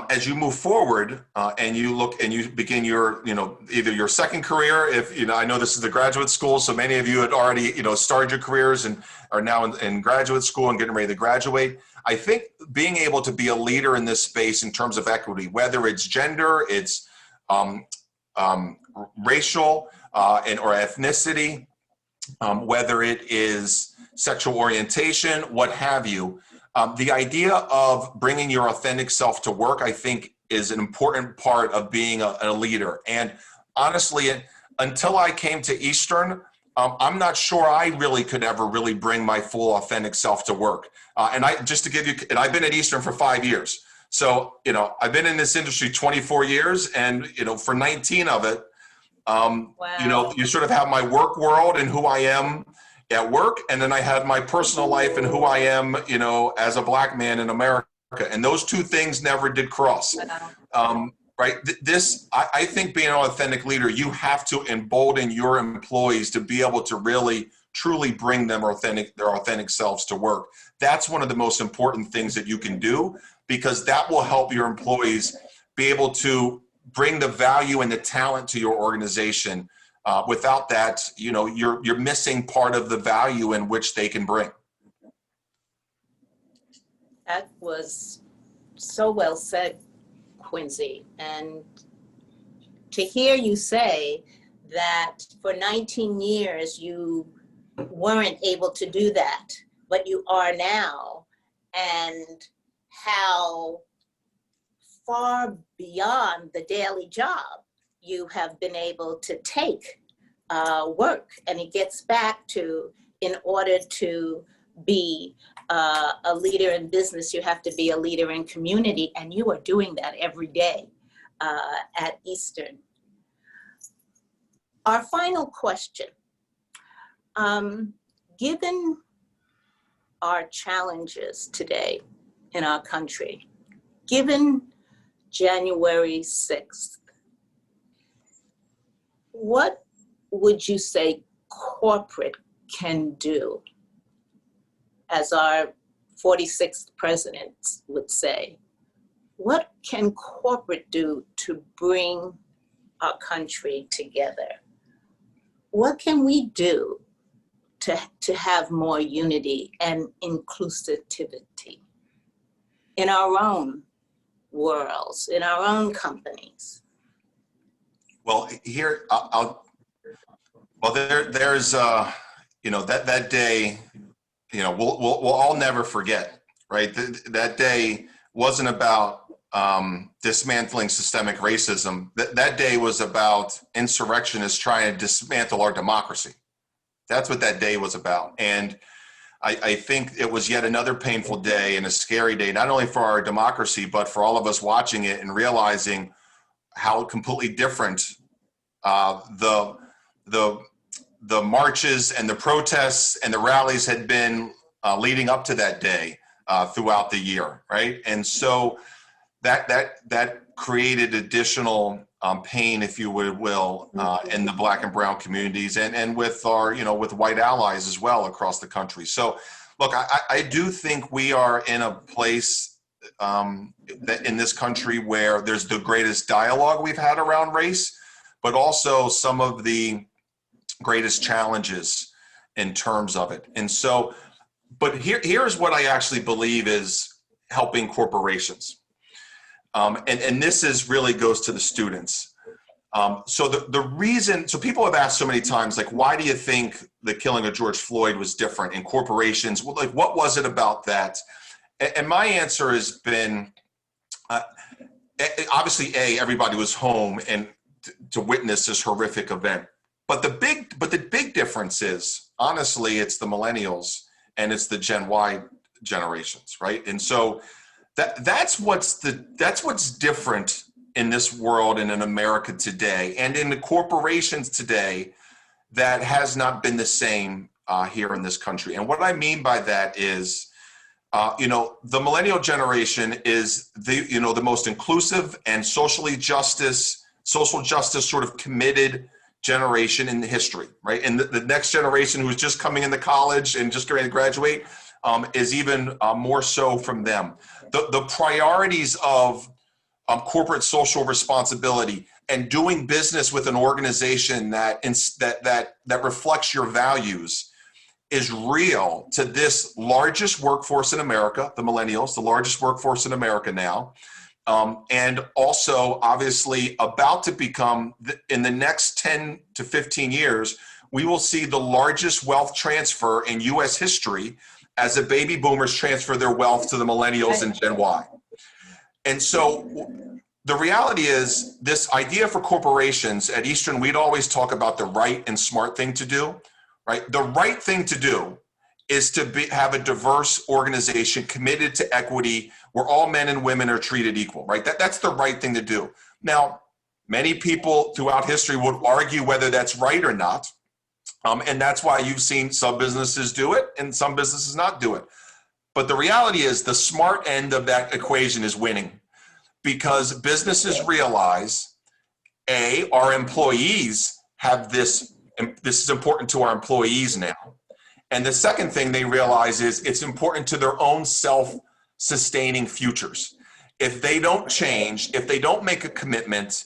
as you move forward and you look and you begin your, either your second career, if, I know this is the graduate school, so many of you had already, started your careers and are now in graduate school and getting ready to graduate. I think being able to be a leader in this space in terms of equity, whether it's gender, it's racial or ethnicity, whether it is sexual orientation, what have you. The idea of bringing your authentic self to work, I think, is an important part of being a leader. And honestly, until I came to Eastern, I'm not sure I really could ever really bring my full authentic self to work. And I've been at Eastern for 5 years. So, I've been in this industry 24 years and, for 19 of it,
Wow.
You sort of have my work world and who I am at work. And then I had my personal life and who I am, as a Black man in America. And those two things never did cross. Right. I think being an authentic leader, you have to embolden your employees to be able to really, truly bring their authentic selves to work. That's one of the most important things that you can do, because that will help your employees be able to bring the value and the talent to your organization. Without that, you're missing part of the value in which they can bring.
That was so well said, Quincy. And to hear you say that for 19 years you weren't able to do that, but you are now, and how far beyond the daily job you have been able to take work. And it gets back to, in order to be a leader in business, you have to be a leader in community, and you are doing that every day at Eastern. Our final question, given our challenges today in our country, given January 6th, what would you say corporate can do, as our 46th president would say? What can corporate do to bring our country together? What can we do to have more unity and inclusivity in our own worlds, in our own companies?
Well, here, there's, that day, we'll all never forget, right? That day wasn't about dismantling systemic racism. That day was about insurrectionists trying to dismantle our democracy. That's what that day was about. And I think it was yet another painful day and a scary day, not only for our democracy, but for all of us watching it and realizing how completely different the the marches and the protests and the rallies had been leading up to that day throughout the year, right? And so that created additional pain, if you will, in the Black and brown communities, and with our, with white allies as well across the country. So, look, I do think we are in a place that in this country where there's the greatest dialogue we've had around race, but also some of the greatest challenges in terms of it. And so, but here's what I actually believe is helping corporations. And this is really goes to the students. So the reason, so people have asked so many times, like, why do you think the killing of George Floyd was different in corporations? Well, like, what was it about that? And my answer has been, obviously, everybody was home and to witness this horrific event. But the big difference is, honestly, it's the millennials and it's the Gen Y generations, right? And so that's what's different in this world and in America today, and in the corporations today, that has not been the same here in this country. And what I mean by that is, the millennial generation is the most inclusive and social justice sort of committed generation in the history, right? And the next generation who's just coming into college and just going to graduate is even more so from them. The priorities of corporate social responsibility and doing business with an organization that reflects your values is real to this largest workforce in America, the millennials, the largest workforce in America now. And also, obviously, about to become, in the next 10 to 15 years, we will see the largest wealth transfer in U.S. history as the baby boomers transfer their wealth to the millennials and Gen Y. And so the reality is, this idea for corporations at Eastern, we'd always talk about the right and smart thing to do, right? The right thing to do is to have a diverse organization committed to equity where all men and women are treated equal, right? That's the right thing to do. Now, many people throughout history would argue whether that's right or not. And that's why you've seen some businesses do it and some businesses not do it. But the reality is the smart end of that equation is winning, because businesses realize, our employees have this is important to our employees now. And the second thing they realize is it's important to their own self-sustaining futures. If they don't change, if they don't make a commitment,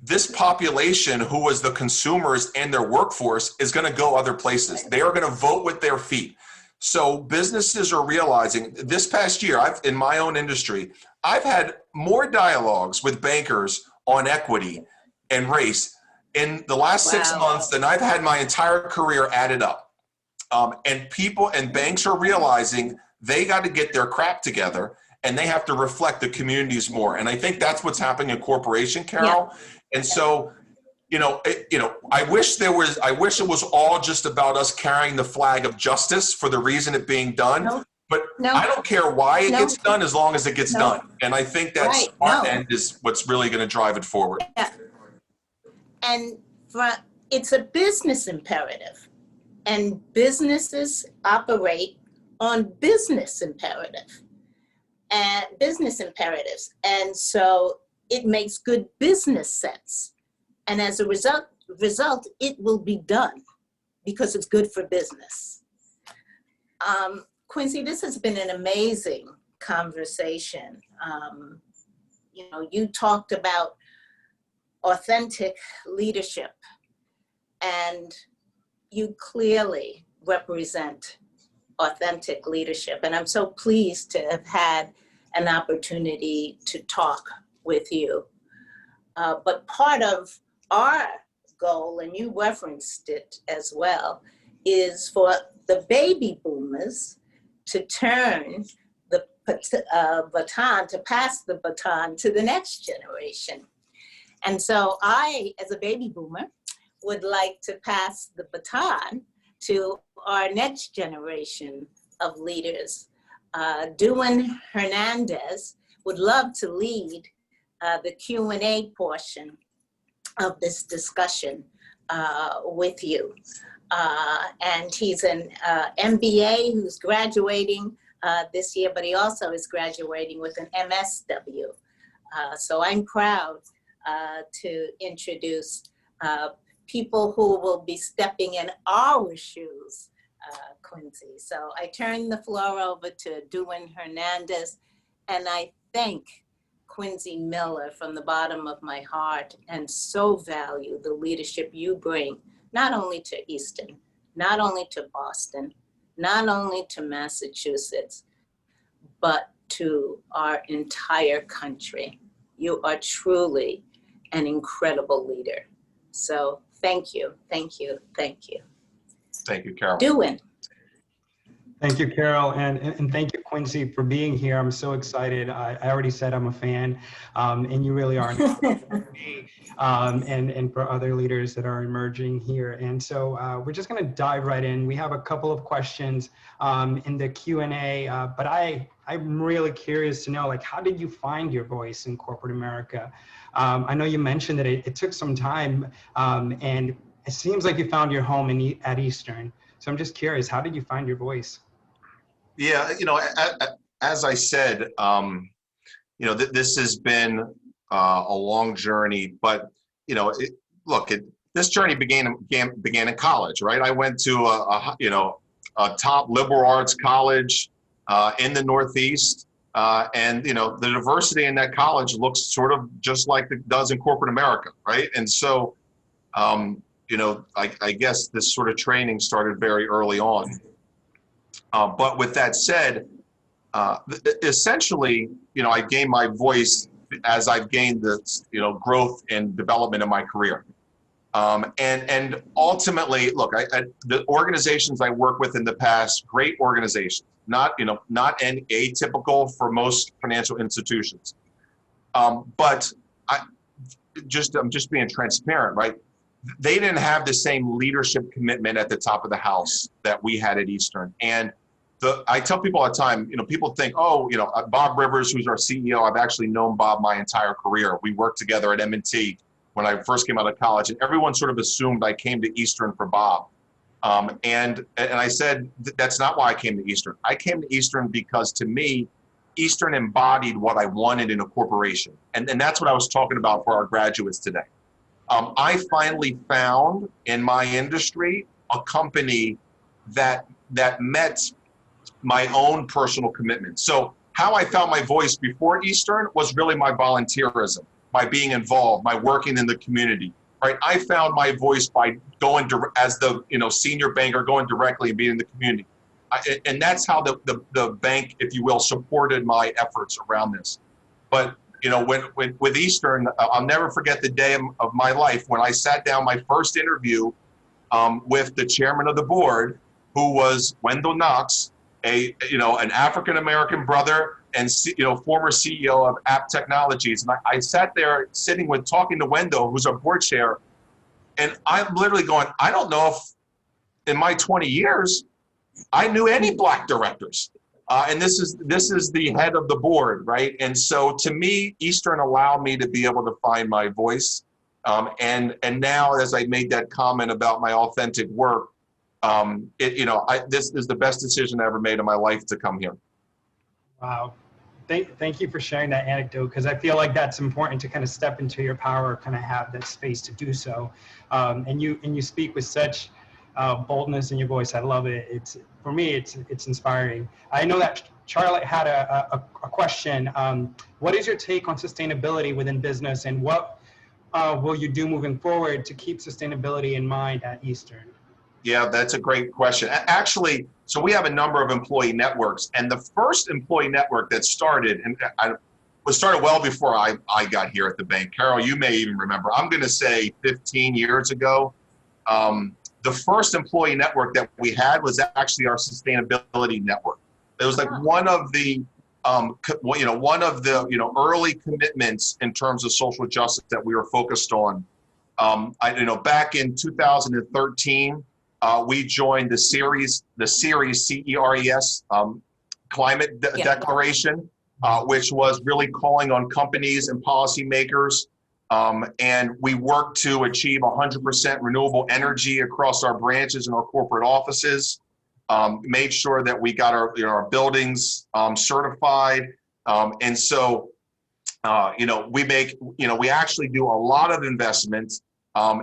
this population who was the consumers and their workforce is going to go other places. They are going to vote with their feet. So businesses are realizing this past year, in my own industry, I've had more dialogues with bankers on equity and race in the last 6 months than I've had my entire career added up. And people and banks are realizing they got to get their crap together and they have to reflect the communities more. And I think that's what's happening in corporation, Carroll. Yeah. And so, I wish it was all just about us carrying the flag of justice for the reason it being done. No. But no. I don't care why it gets done as long as it gets done. And I think that's our end is what's really going to drive it forward.
Yeah. And it's a business imperative. And businesses operate on business imperatives. And so it makes good business sense. And as a result, it will be done because it's good for business. Quincy, this has been an amazing conversation. You talked about authentic leadership, and you clearly represent authentic leadership. And I'm so pleased to have had an opportunity to talk with you. But part of our goal, and you referenced it as well, is for the baby boomers to turn the baton, to pass the baton to the next generation. And so I, as a baby boomer, would like to pass the baton to our next generation of leaders. Duan Hernandez would love to lead the Q&A portion of this discussion. with you. And he's an MBA who's graduating this year, but he also is graduating with an MSW. So I'm proud to introduce people who will be stepping in our shoes, Quincy. So I turn the floor over to Duane Hernandez, and I thank Quincy Miller from the bottom of my heart and so value the leadership you bring, not only to Eastern, not only to Boston, not only to Massachusetts, but to our entire country. You are truly an incredible leader. So thank you, thank you, thank you.
Thank you, Carol.
Duane.
Thank you, Carol, and thank you, Quincy, for being here. I'm so excited. I already said I'm a fan, and you really are for me, and for other leaders that are emerging here. And so we're just going to dive right in. We have a couple of questions in the Q&A, but I'm really curious to know, like, how did you find your voice in corporate America? I know you mentioned that it took some time, and it seems like you found your home at Eastern. So I'm just curious, how did you find your voice?
Yeah, as I said, this has been a long journey, but this journey began in college, right? I went to a top liberal arts college in the Northeast, and the diversity in that college looks sort of just like it does in corporate America, right? And so, I guess this sort of training started very early on. But with that said, essentially, I gained my voice as I've gained the, growth and development in my career. And ultimately, look, the organizations I work with in the past, great organizations, not atypical for most financial institutions. But I'm just being transparent, right? They didn't have the same leadership commitment at the top of the house that we had at Eastern. And I tell people all the time, people think, Bob Rivers, who's our CEO, I've actually known Bob my entire career. We worked together at M&T when I first came out of college, and everyone sort of assumed I came to Eastern for Bob. And I said, that's not why I came to Eastern. I came to Eastern because, to me, Eastern embodied what I wanted in a corporation. And that's what I was talking about for our graduates today. I finally found in my industry a company that met my own personal commitment. So how I found my voice before Eastern was really my volunteerism, by being involved, by working in the community, right? I found my voice by going as the senior banker, going directly and being in the community. And that's how the bank, if you will, supported my efforts around this. But when with Eastern, I'll never forget the day of my life when I sat down my first interview with the chairman of the board, who was Wendell Knox, an African-American brother and former CEO of App Technologies. And I sat there talking to Wendell, who's our board chair, and I'm literally going, I don't know if in my 20 years I knew any Black directors. And this is the head of the board, right? And so to me, Eastern allowed me to be able to find my voice. And now, as I made that comment about my authentic work, this is the best decision I ever made in my life to come here.
Wow. Thank you for sharing that anecdote, because I feel like that's important to kind of step into your power, kind of have that space to do so. And you speak with such boldness in your voice. I love it. For me, it's inspiring. I know that Charlotte had a question. What is your take on sustainability within business, and what will you do moving forward to keep sustainability in mind at Eastern?
Yeah, that's a great question. Actually, so we have a number of employee networks, and the first employee network that started, and was started well before I got here at the bank. Carol, you may even remember. I'm going to say 15 years ago. The first employee network that we had was actually our sustainability network. It was like one of the early commitments in terms of social justice that we were focused on. Back in 2013, we joined the Ceres CERES climate declaration, which was really calling on companies and policymakers And we work to achieve 100% renewable energy across our branches and our corporate offices. Made sure that we got our buildings certified. And so, we actually do a lot of investments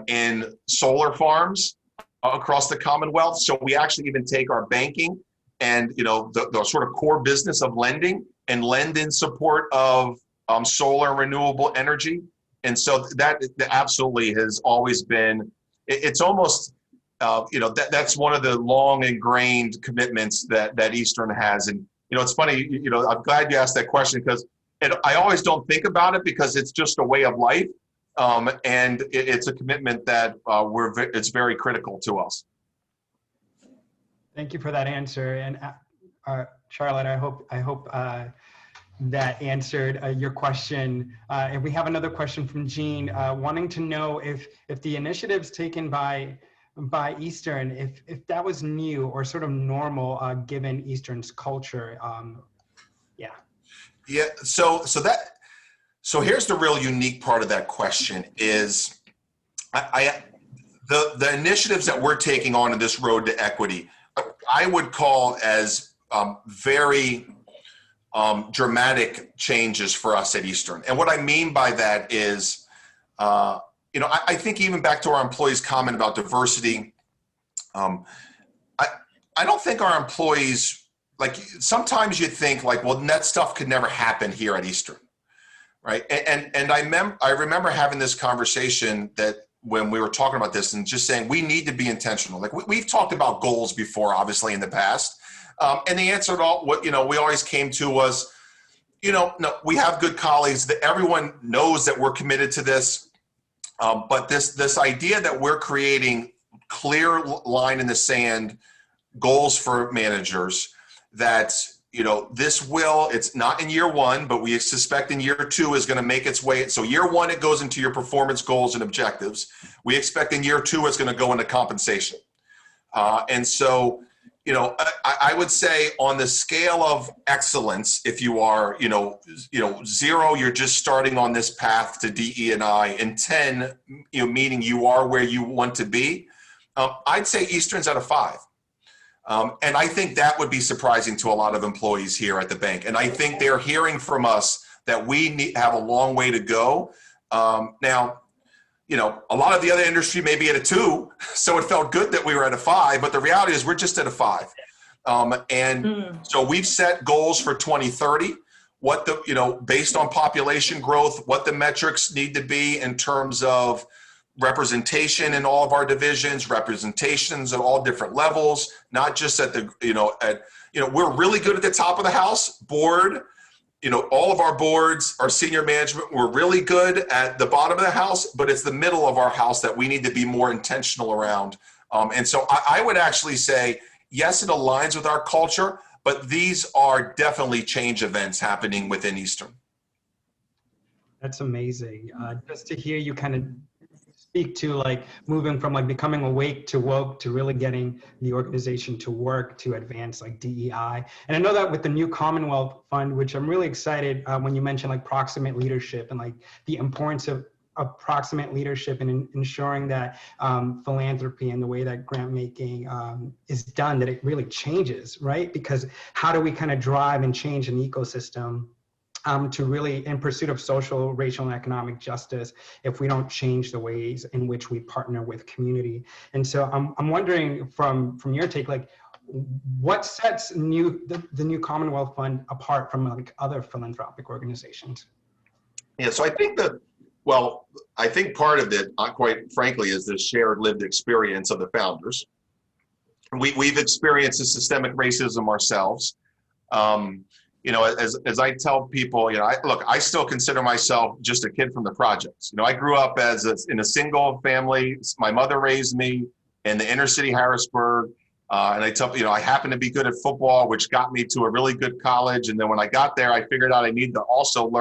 in solar farms across the Commonwealth. So we actually even take our banking and, the sort of core business of lending and lend in support of solar and renewable energy. And so that absolutely has always been, it's almost, that's one of the long ingrained commitments that Eastern has. And, it's funny, I'm glad you asked that question because I always don't think about it because it's just a way of life. And it's a commitment that it's very critical to us.
Thank you for that answer. And Charlotte, I hope that answered your question. And we have another question from Jean, wanting to know if the initiatives taken by Eastern, if that was new or sort of normal given Eastern's culture. Yeah.
Yeah. So here's the real unique part of that question is the initiatives that we're taking on in this road to equity, I would call as very dramatic changes for us at Eastern. And what I mean by that is, I think even back to our employees' comment about diversity, I don't think our employees, like sometimes you think like, well, that stuff could never happen here at Eastern, right? And I remember having this conversation that when we were talking about this and just saying we need to be intentional. Like we've talked about goals before, obviously in the past, and the answer to all what we always came to was, no, we have good colleagues that everyone knows that we're committed to this, but this idea that we're creating clear line in the sand goals for managers that it's not in year one, but we suspect in year two is going to make its way. So year one, it goes into your performance goals and objectives. We expect in year two, it's going to go into compensation. And so, I would say on the scale of excellence, if you are, 0, you're just starting on this path to DE&I, and 10, meaning you are where you want to be. I'd say Eastern's at a 5. And I think that would be surprising to a lot of employees here at the bank. And I think they're hearing from us that we have a long way to go. Now, a lot of the other industry may be at a 2, so it felt good that we were at a 5, but the reality is we're just at a 5. So we've set goals for 2030, based on population growth, what the metrics need to be in terms of representation in all of our divisions, representations at all different levels, not just at we're really good at the top of the house board. All of our boards, our senior management, we're really good at the bottom of the house, but it's the middle of our house that we need to be more intentional around. And so I would actually say, yes, it aligns with our culture, but these are definitely change events happening within Eastern.
That's amazing. Just to hear you kind of speak to like moving from like becoming awake to woke to really getting the organization to work to advance like DEI. And I know that with the new Commonwealth Fund, which I'm really excited when you mentioned like proximate leadership and like the importance of proximate leadership and ensuring that philanthropy and the way that grant making is done, that it really changes, right? Because how do we kind of drive and change an ecosystem to really in pursuit of social, racial, and economic justice if we don't change the ways in which we partner with community? And so I'm wondering from your take, like what sets the new Commonwealth Fund apart from like other philanthropic organizations?
Yeah, so I think I think part of it, quite frankly, is the shared lived experience of the founders. We've experienced the systemic racism ourselves. As I tell people, I still consider myself just a kid from the projects. I grew up in a single family. My mother raised me in the inner city Harrisburg. And I tell I happened to be good at football, which got me to a really good college. And then when I got there, I figured out I need to also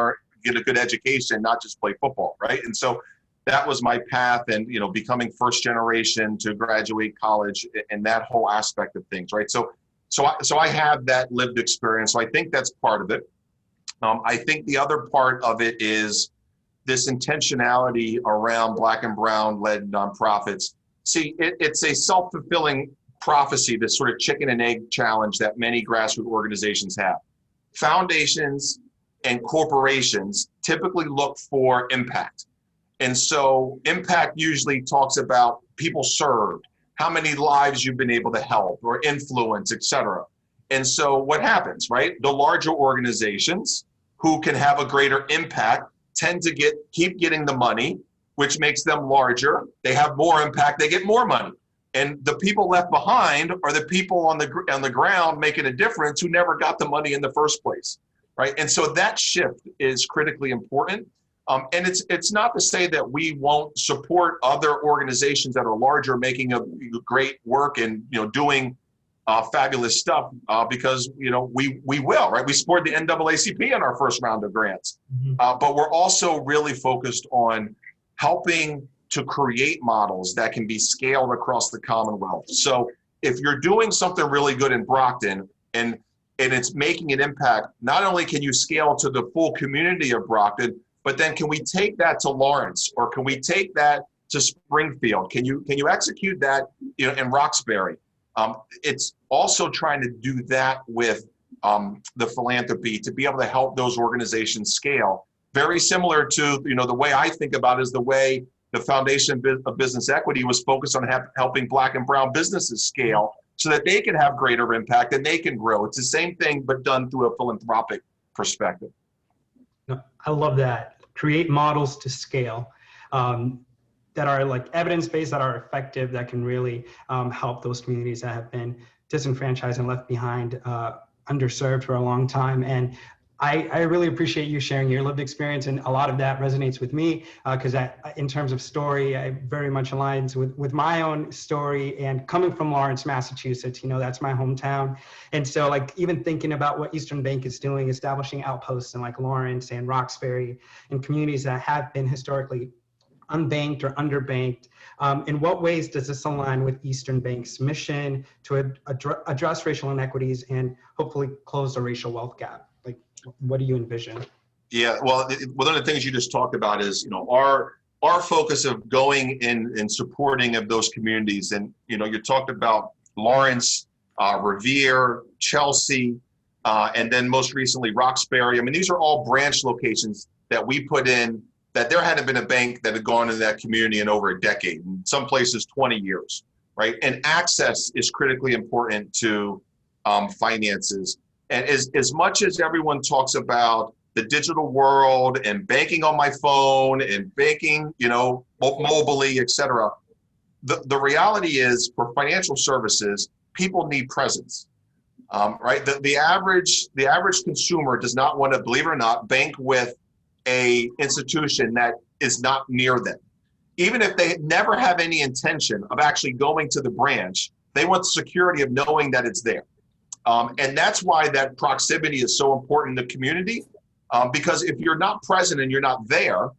get a good education, not just play football, right? And so that was my path, and becoming first generation to graduate college and that whole aspect of things, right? So I have that lived experience. So I think that's part of it. I think the other part of it is, this intentionality around Black and Brown led nonprofits. See, it's a self-fulfilling prophecy, this sort of chicken and egg challenge that many grassroots organizations have. Foundations and corporations typically look for impact. And so impact usually talks about people served, how many lives you've been able to help or influence, et cetera. And so what happens, right? The larger organizations who can have a greater impact tend to keep getting the money, which makes them larger. They have more impact, they get more money. And the people left behind are the people on the ground making a difference who never got the money in the first place, right? And so that shift is critically important. And it's not to say that we won't support other organizations that are larger, making a great work and doing fabulous stuff, because we will, right? We supported the NAACP in our first round of grants, but we're also really focused on helping to create models that can be scaled across the Commonwealth. So if you're doing something really good in Brockton and it's making an impact, not only can you scale to the full community of Brockton, but then can we take that to Lawrence, or can we take that to Springfield? Can you execute that in Roxbury? It's also trying to do that with the philanthropy to be able to help those organizations scale. Very similar to the way I think about it is the way the Foundation of Business Equity was focused on helping Black and Brown businesses scale so that they can have greater impact and they can grow. It's the same thing, but done through a philanthropic perspective.
No, I love that. Create models to scale that are like evidence-based, that are effective, that can really help those communities that have been disenfranchised and left behind, underserved for a long time. And I really appreciate you sharing your lived experience, and a lot of that resonates with me because in terms of story, I very much aligns with my own story. And coming from Lawrence, Massachusetts, that's my hometown. And so like even thinking about what Eastern Bank is doing, establishing outposts in like Lawrence and Roxbury and communities that have been historically unbanked or underbanked. In what ways does this align with Eastern Bank's mission to address racial inequities and hopefully close the racial wealth gap? Like, what do you envision?
Yeah, well, one of the things you just talked about is, our focus of going in and supporting of those communities. And, you talked about Lawrence, Revere, Chelsea, and then most recently Roxbury. I mean, these are all branch locations that we put in that there hadn't been a bank that had gone into that community in over a decade, in some places 20 years, right? And access is critically important to finances. And as much as everyone talks about the digital world and banking on my phone and banking, mobilely, et cetera, the reality is for financial services, people need presence, right? The average consumer does not want to, believe it or not, bank with a institution that is not near them. Even if they never have any intention of actually going to the branch, they want the security of knowing that it's there. And that's why that proximity is so important in the community, because if you're not present and you're not there,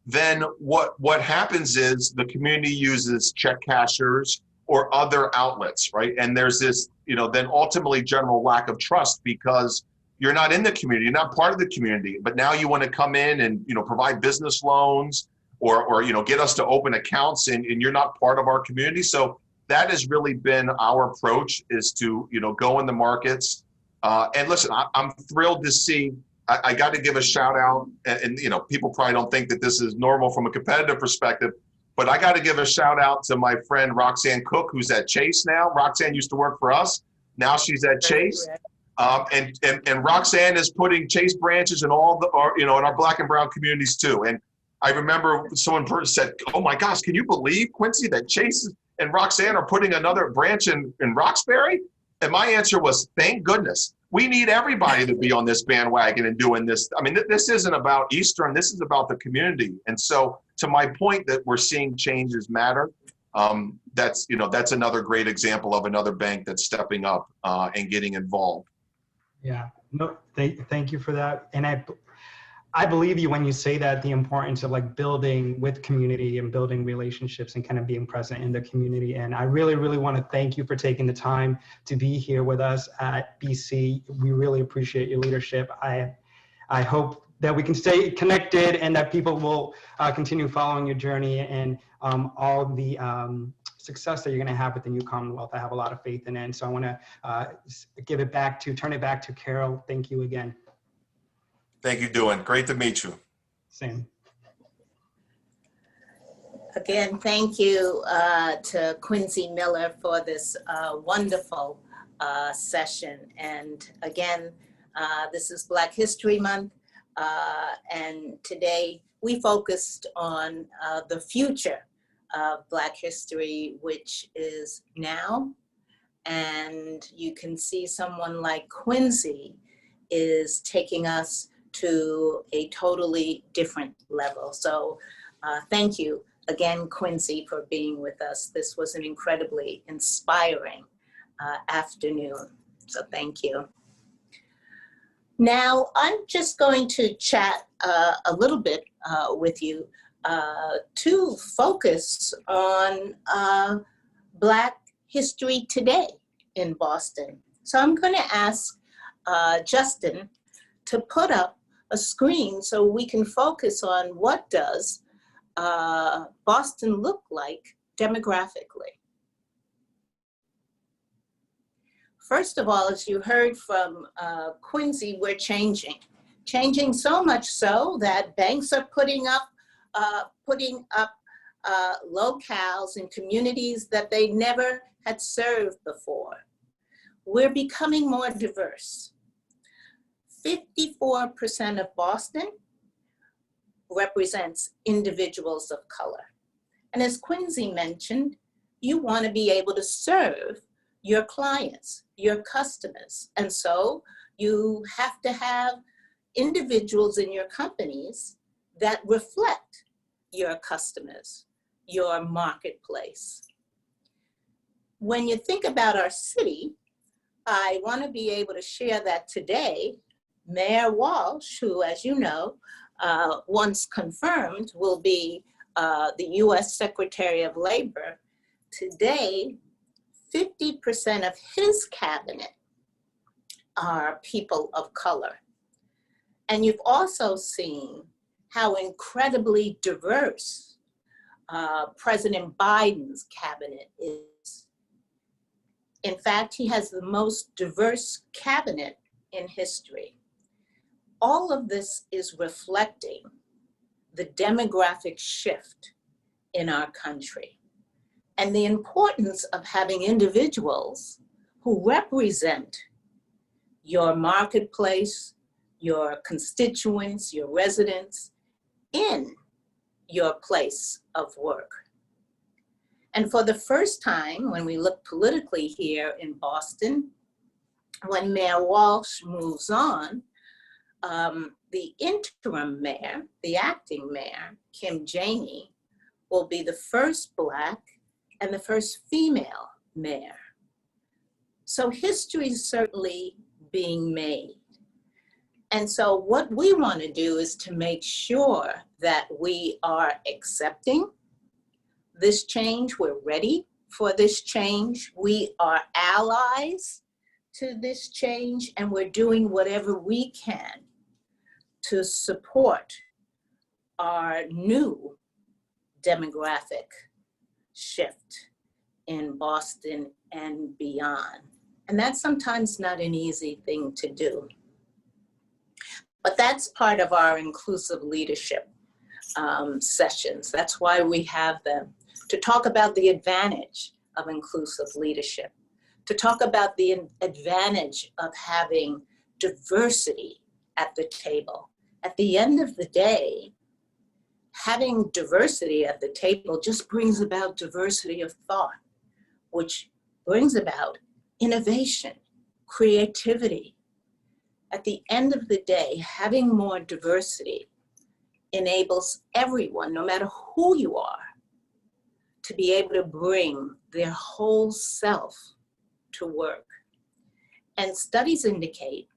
then what happens is the community uses check cashers or other outlets, right? And there's this, then ultimately general lack of trust because you're not in the community, you're not part of the community, but now you want to come in and, provide business loans or get us to open accounts and you're not part of our community. So that has really been our approach, is to, go in the markets. And listen, I'm thrilled to see, I got to give a shout out, and people probably don't think that this is normal from a competitive perspective, but I got to give a shout out to my friend Roxanne Cook, who's at Chase now. Roxanne used to work for us. Now she's at Chase. And Roxanne is putting Chase branches in all in our Black and Brown communities too. And I remember someone said, "Oh my gosh, can you believe, Quincy, that Chase and Roxanne are putting another branch in Roxbury?" And my answer was, thank goodness. We need everybody to be on this bandwagon and doing this. I mean, this isn't about Eastern, this is about the community. And so to my point that we're seeing changes matter, that's another great example of another bank that's stepping up and getting involved.
Yeah, no, thank you for that. And I believe you when you say that, the importance of like building with community and building relationships and kind of being present in the community. And I really, really want to thank you for taking the time to be here with us at BC. We really appreciate your leadership. I hope that we can stay connected and that people will continue following your journey and all the success that you're going to have with the new Commonwealth. I have a lot of faith in it. And so I want to turn it back to Carroll. Thank you again.
Thank you, Duane. Great to meet you.
Same.
Again, thank you to Quincy Miller for this wonderful session. And again, this is Black History Month. And today we focused on the future of Black history, which is now. And you can see someone like Quincy is taking us to a totally different level. So thank you again, Quincy, for being with us. This was an incredibly inspiring afternoon. So thank you. Now, I'm just going to chat a little bit with you to focus on Black history today in Boston. So I'm going to ask Justin to put up a screen so we can focus on what does Boston look like demographically. First of all, as you heard from Quincy, we're changing so much so that banks are putting up locales in communities that they never had served before. We're becoming more diverse. 54% of Boston represents individuals of color. And as Quincy mentioned, you want to be able to serve your clients, your customers. And so you have to have individuals in your companies that reflect your customers, your marketplace. When you think about our city, I want to be able to share that today, Mayor Walsh, who, as you know, once confirmed, will be the U.S. Secretary of Labor. Today, 50% of his cabinet are people of color. And you've also seen how incredibly diverse President Biden's cabinet is. In fact, he has the most diverse cabinet in history. All of this is reflecting the demographic shift in our country and the importance of having individuals who represent your marketplace, your constituents, your residents in your place of work. And for the first time, when we look politically here in Boston, when Mayor Walsh moves on, the interim mayor, the acting mayor, Kim Janey, will be the first Black and the first female mayor. So history is certainly being made. And so what we want to do is to make sure that we are accepting this change. We're ready for this change. We are allies to this change, and we're doing whatever we can to support our new demographic shift in Boston and beyond. And that's sometimes not an easy thing to do. But that's part of our inclusive leadership sessions. That's why we have them, to talk about the advantage of inclusive leadership, to talk about the advantage of having diversity at the table. At the end of the day, having diversity at the table just brings about diversity of thought, which brings about innovation, creativity. At the end of the day, having more diversity enables everyone, no matter who you are, to be able to bring their whole self to work. And studies indicate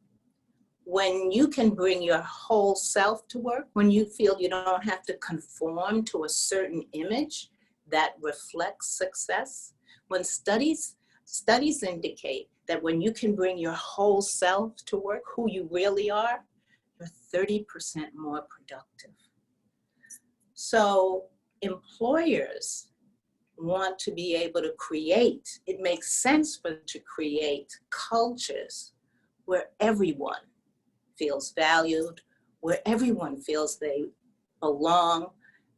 when you can bring your whole self to work, when you feel you don't have to conform to a certain image that reflects success, when studies indicate that when you can bring your whole self to work, who you really are, you're 30% more productive. So employers want to be able to create, it makes sense for them to create cultures where everyone feels valued, where everyone feels they belong,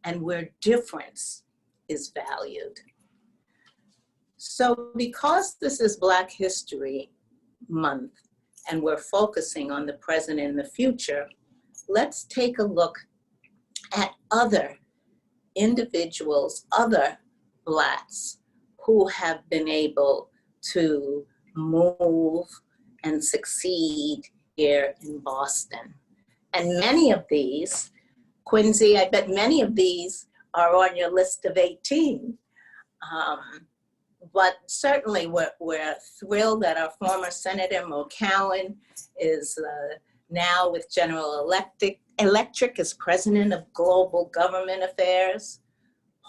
and where difference is valued. So because this is Black History Month and we're focusing on the present and the future, let's take a look at other individuals, other Blacks who have been able to move and succeed here in Boston. And many of these, Quincy, I bet many of these are on your list of 18. But certainly we're thrilled that our former Senator McCowan is now with General Electric as President of Global Government Affairs.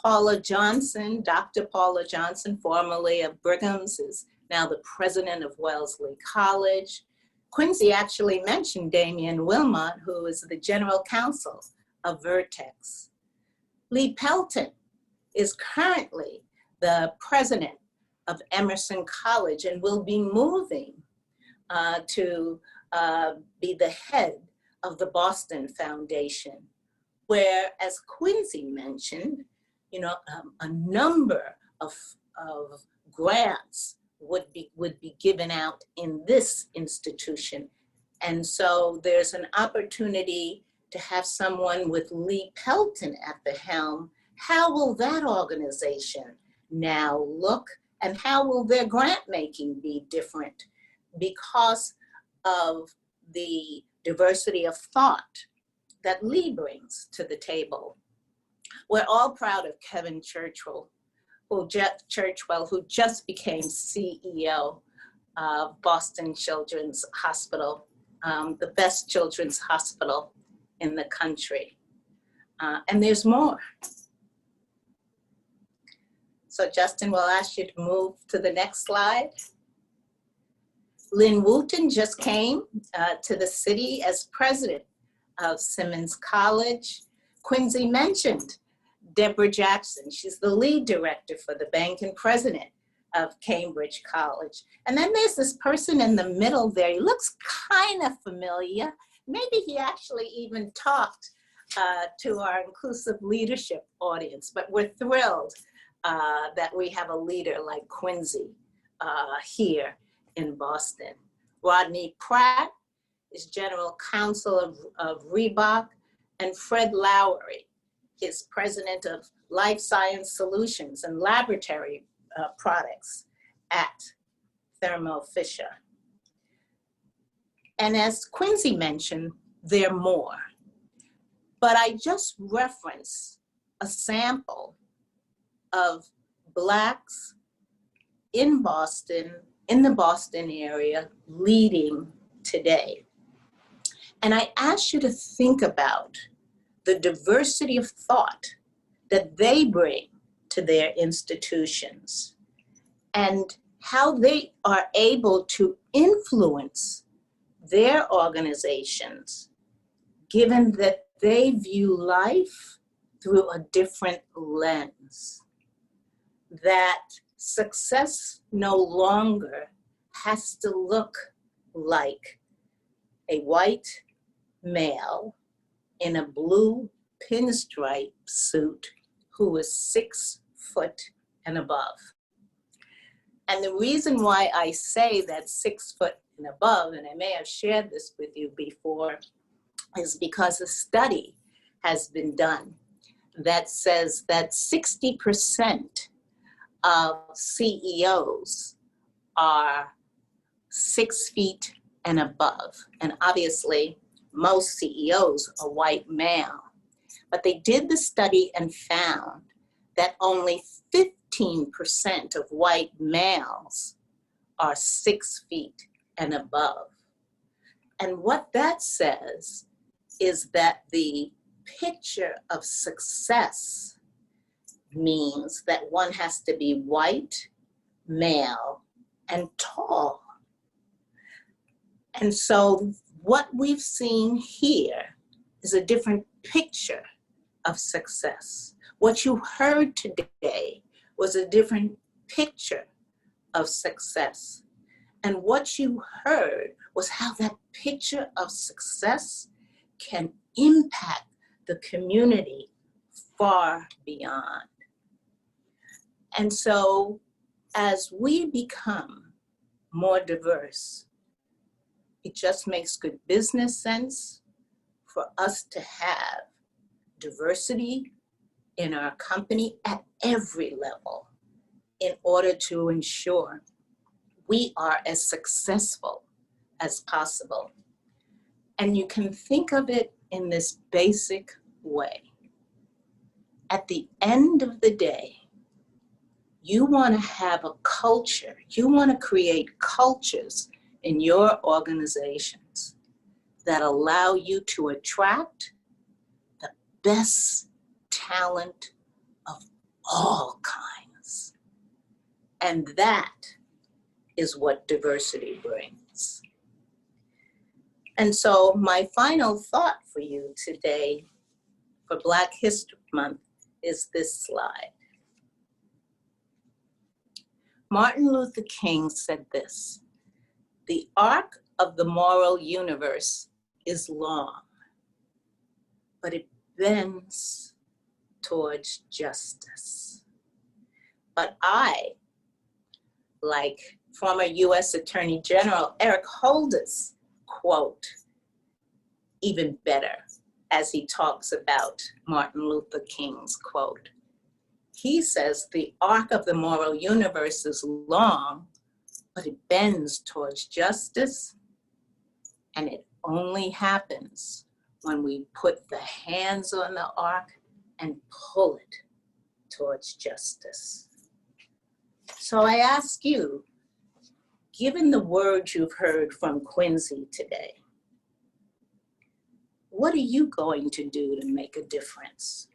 Paula Johnson, Dr. Paula Johnson, formerly of Brigham's, is now the President of Wellesley College. Quincy actually mentioned Damian Wilmot, who is the General Counsel of Vertex. Lee Pelton is currently the President of Emerson College and will be moving to be the head of the Boston Foundation, where, as Quincy mentioned, a number of grants would be given out in this institution. And so there's an opportunity to have someone with Lee Pelton at the helm. How will that organization now look, and how will their grant making be different because of the diversity of thought that Lee brings to the table? We're all proud of Kevin Churchwell, who just became CEO of Boston Children's Hospital, the best children's hospital in the country. And there's more. So Justin, we'll ask you to move to the next slide. Lynn Wooten just came to the city as president of Simmons College. Quincy mentioned Deborah Jackson. She's the lead director for the bank and president of Cambridge College. And then there's this person in the middle there. He looks kind of familiar. Maybe he actually even talked to our inclusive leadership audience, but we're thrilled that we have a leader like Quincy here in Boston. Rodney Pratt is general counsel of Reebok, and Fred Lowery is president of Life Science Solutions and Laboratory Products at Thermo Fisher. And as Quincy mentioned, there are more. But I just reference a sample of Blacks in Boston, in the Boston area, leading today. And I ask you to think about the diversity of thought that they bring to their institutions and how they are able to influence their organizations, given that they view life through a different lens. That success no longer has to look like a white male in a blue pinstripe suit who is 6 foot and above. And the reason why I say that 6 foot and above, and I may have shared this with you before, is because a study has been done that says that 60% of CEOs are 6 feet and above. And obviously, most CEOs are white male. But they did the study and found that only 15% of white males are 6 feet and above. And what that says is that the picture of success means that one has to be white, male, and tall. And so what we've seen here is a different picture of success. What you heard today was a different picture of success. And what you heard was how that picture of success can impact the community far beyond. And so as we become more diverse, it just makes good business sense for us to have diversity in our company at every level in order to ensure we are as successful as possible. And you can think of it in this basic way. At the end of the day, you want to have a culture, you want to create cultures in your organizations that allow you to attract the best talent of all kinds. And that is what diversity brings. And so my final thought for you today for Black History Month is this slide. Martin Luther King said this: "The arc of the moral universe is long, but it bends towards justice." But I, like former US Attorney General Eric Holder's quote, even better, as he talks about Martin Luther King's quote. He says, "The arc of the moral universe is long, but it bends towards justice, and it only happens when we put the hands on the arc and pull it towards justice." So I ask you, given the words you've heard from Quincy today, what are you going to do to make a difference?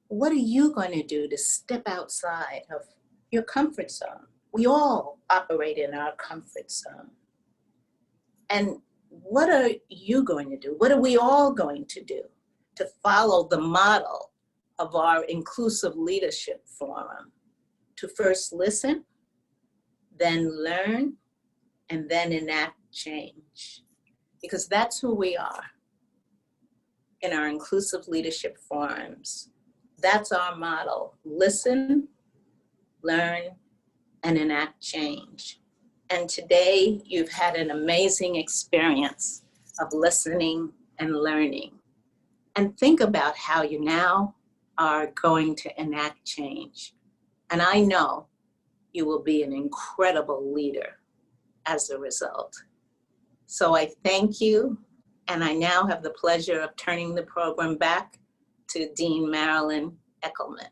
What are you going to do to step outside of your comfort zone? We all operate in our comfort zone. And what are you going to do? What are we all going to do to follow the model of our Inclusive Leadership Forum? To first listen, then learn, and then enact change. Because that's who we are in our Inclusive Leadership Forums. That's our model: listen, learn, and enact change. And today you've had an amazing experience of listening and learning. And think about how you now are going to enact change. And I know you will be an incredible leader as a result. So I thank you, and I now have the pleasure of turning the program back to Dean Marilyn Eckelman.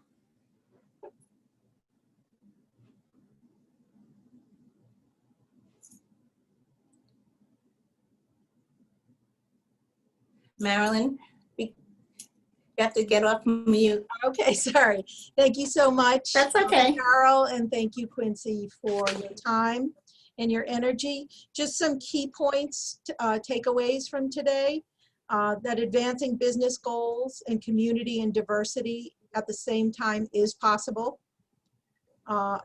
Marilyn, you have to get off mute.
Okay, sorry. Thank you so much.
That's okay.
Carol, and thank you, Quincy, for your time and your energy. Just some key points, takeaways from today, that advancing business goals and community and diversity at the same time is possible.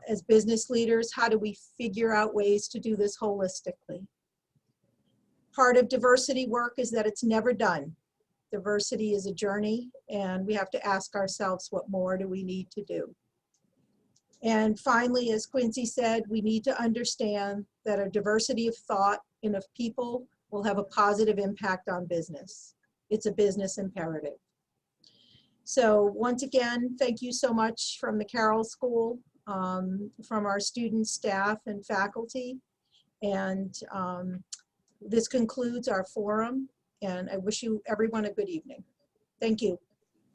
As business leaders, how do we figure out ways to do this holistically? Part of diversity work is that it's never done. Diversity is a journey, and we have to ask ourselves, what more do we need to do? And finally, as Quincy said, we need to understand that a diversity of thought and of people will have a positive impact on business. It's a business imperative. So once again, thank you so much from the Carroll School, from our students, staff, and faculty. And this concludes our forum, and I wish you everyone a good evening. Thank you.